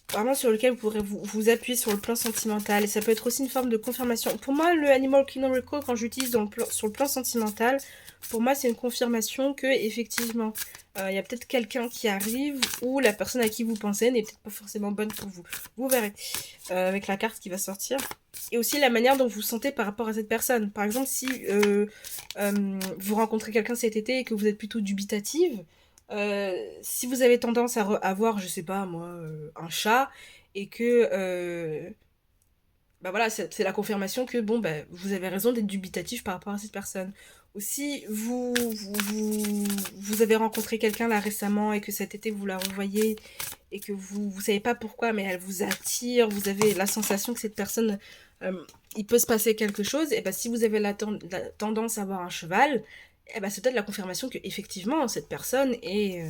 Speaker 1: Vraiment sur lequel vous pourrez vous appuyer sur le plan sentimental. Et ça peut être aussi une forme de confirmation. Pour moi, le Animal King Oracle, quand j'utilise sur le plan sentimental, pour moi, c'est une confirmation que effectivement, il y a peut-être quelqu'un qui arrive ou la personne à qui vous pensez n'est peut-être pas forcément bonne pour vous. Vous verrez avec la carte qui va sortir. Et aussi la manière dont vous vous sentez par rapport à cette personne. Par exemple, si vous rencontrez quelqu'un cet été et que vous êtes plutôt dubitative, si vous avez tendance à avoir, je sais pas moi, un chat, et que bah voilà, c'est la confirmation que bon, bah, vous avez raison d'être dubitatif par rapport à cette personne. Aussi, vous avez rencontré quelqu'un là récemment et que cet été vous la revoyez et que vous savez pas pourquoi, mais elle vous attire, vous avez la sensation que cette personne, il peut se passer quelque chose, et bah si vous avez la tendance à avoir un cheval, et bah c'est peut-être la confirmation que effectivement cette personne est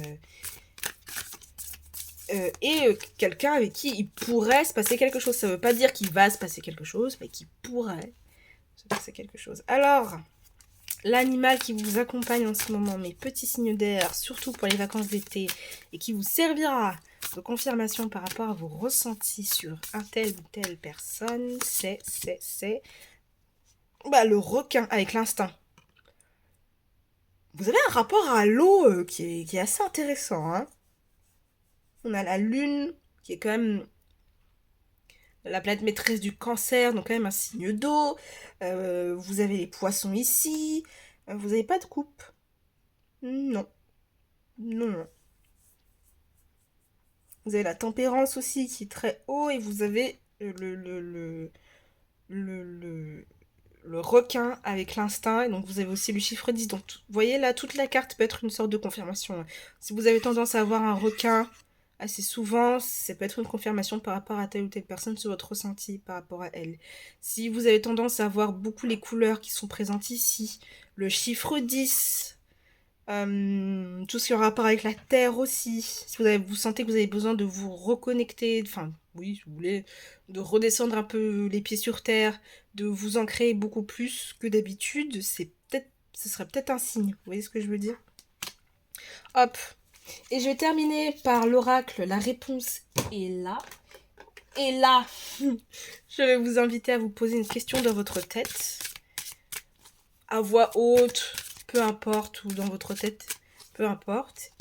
Speaker 1: quelqu'un avec qui il pourrait se passer quelque chose. Ça veut pas dire qu'il va se passer quelque chose, mais qu'il pourrait se passer quelque chose. Alors, l'animal qui vous accompagne en ce moment, mes petits signes d'air, surtout pour les vacances d'été, et qui vous servira de confirmation par rapport à vos ressentis sur un tel ou telle personne, c'est bah, le requin avec l'instinct. Vous avez un rapport à l'eau qui est assez intéressant, hein. On a la lune, qui est quand même la planète maîtresse du cancer, donc quand même un signe d'eau. Vous avez les poissons ici. Vous n'avez pas de coupe. Non. Non, non. Vous avez la tempérance aussi, qui est très haut. Et vous avez le, le requin avec l'instinct. Et donc vous avez aussi le chiffre 10. Donc vous voyez là, toute la carte peut être une sorte de confirmation. Si vous avez tendance à avoir un requin assez souvent, ça peut être une confirmation par rapport à telle ou telle personne sur votre ressenti par rapport à elle. Si vous avez tendance à voir beaucoup les couleurs qui sont présentes ici, le chiffre 10, tout ce qui est en rapport avec la terre aussi, si vous sentez que vous avez besoin de vous reconnecter, enfin oui, si vous voulez, de redescendre un peu les pieds sur terre, de vous ancrer beaucoup plus que d'habitude, ce serait peut-être un signe, vous voyez ce que je veux dire? Hop. Et je vais terminer par l'oracle. La réponse est là. Et là, je vais vous inviter à vous poser une question dans votre tête. À voix haute, peu importe, ou dans votre tête, peu importe.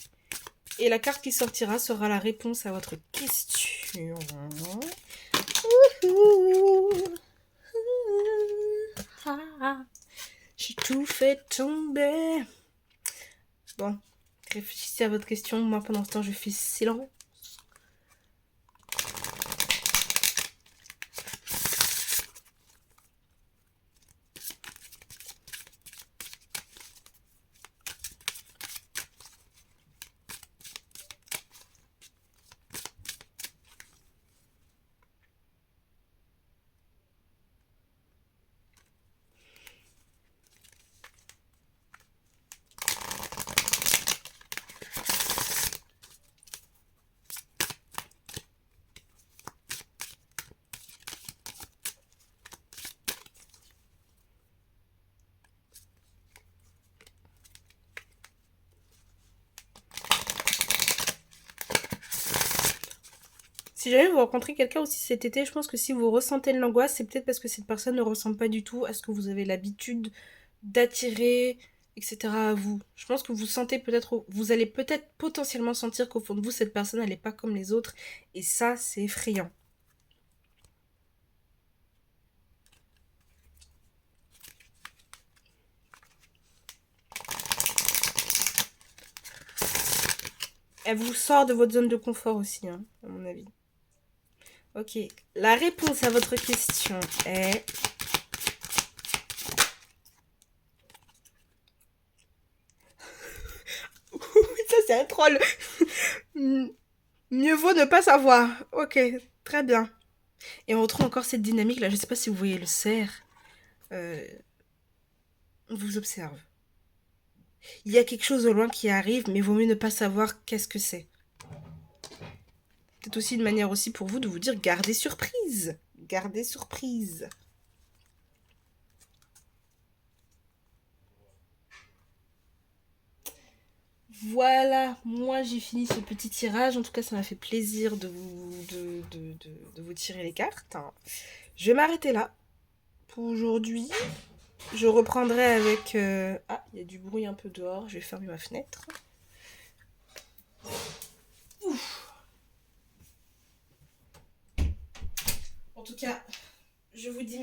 Speaker 1: Et la carte qui sortira sera la réponse à votre question. J'ai tout fait tomber. Bon. Réfléchissez à votre question. Moi, pendant ce temps, je fais silence. Si jamais vous rencontrez quelqu'un aussi cet été, je pense que si vous ressentez de l'angoisse, c'est peut-être parce que cette personne ne ressemble pas du tout à ce que vous avez l'habitude d'attirer, etc. à vous. Je pense que vous sentez peut-être, vous allez peut-être potentiellement sentir qu'au fond de vous, cette personne, elle n'est pas comme les autres. Et ça, c'est effrayant. Elle vous sort de votre zone de confort aussi, hein, à mon avis. Ok, la réponse à votre question est... C'est un troll. Mieux vaut ne pas savoir. Ok, très bien. Et on retrouve encore cette dynamique là. Je sais pas si vous voyez le cerf. Euh, on vous observe. Il y a quelque chose au loin qui arrive, mais vaut mieux ne pas savoir qu'est-ce que c'est. C'est aussi une manière aussi pour vous de vous dire gardez surprise. Gardez surprise. Voilà, moi j'ai fini ce petit tirage. En tout cas, ça m'a fait plaisir de vous tirer les cartes. Je vais m'arrêter là pour aujourd'hui. Je reprendrai avec... Ah, il y a du bruit un peu dehors. Je vais fermer ma fenêtre. Ouf. En tout cas, je vous dis...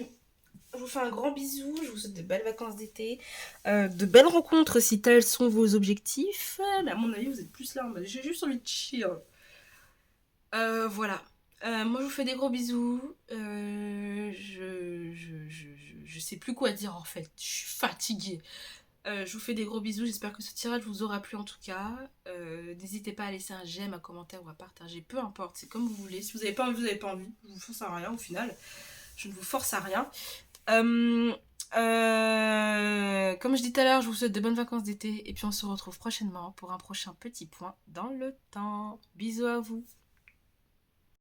Speaker 1: Je vous fais un grand bisou, je vous souhaite de belles vacances d'été, de belles rencontres si tels sont vos objectifs. Mais à mon avis, vous êtes plus là en mode j'ai juste envie de chill. Voilà. Moi, je vous fais des gros bisous. Je sais plus quoi dire en fait. Je suis fatiguée. Je vous fais des gros bisous. J'espère que ce tirage vous aura plu en tout cas. N'hésitez pas à laisser un j'aime, un commentaire ou à partager. Peu importe, c'est comme vous voulez. Si vous n'avez pas envie, vous n'avez pas envie. Je vous force à rien au final. Je ne vous force à rien. Comme je dis tout à l'heure, je vous souhaite de bonnes vacances d'été. Et puis on se retrouve prochainement pour un prochain petit point dans le temps. Bisous à vous.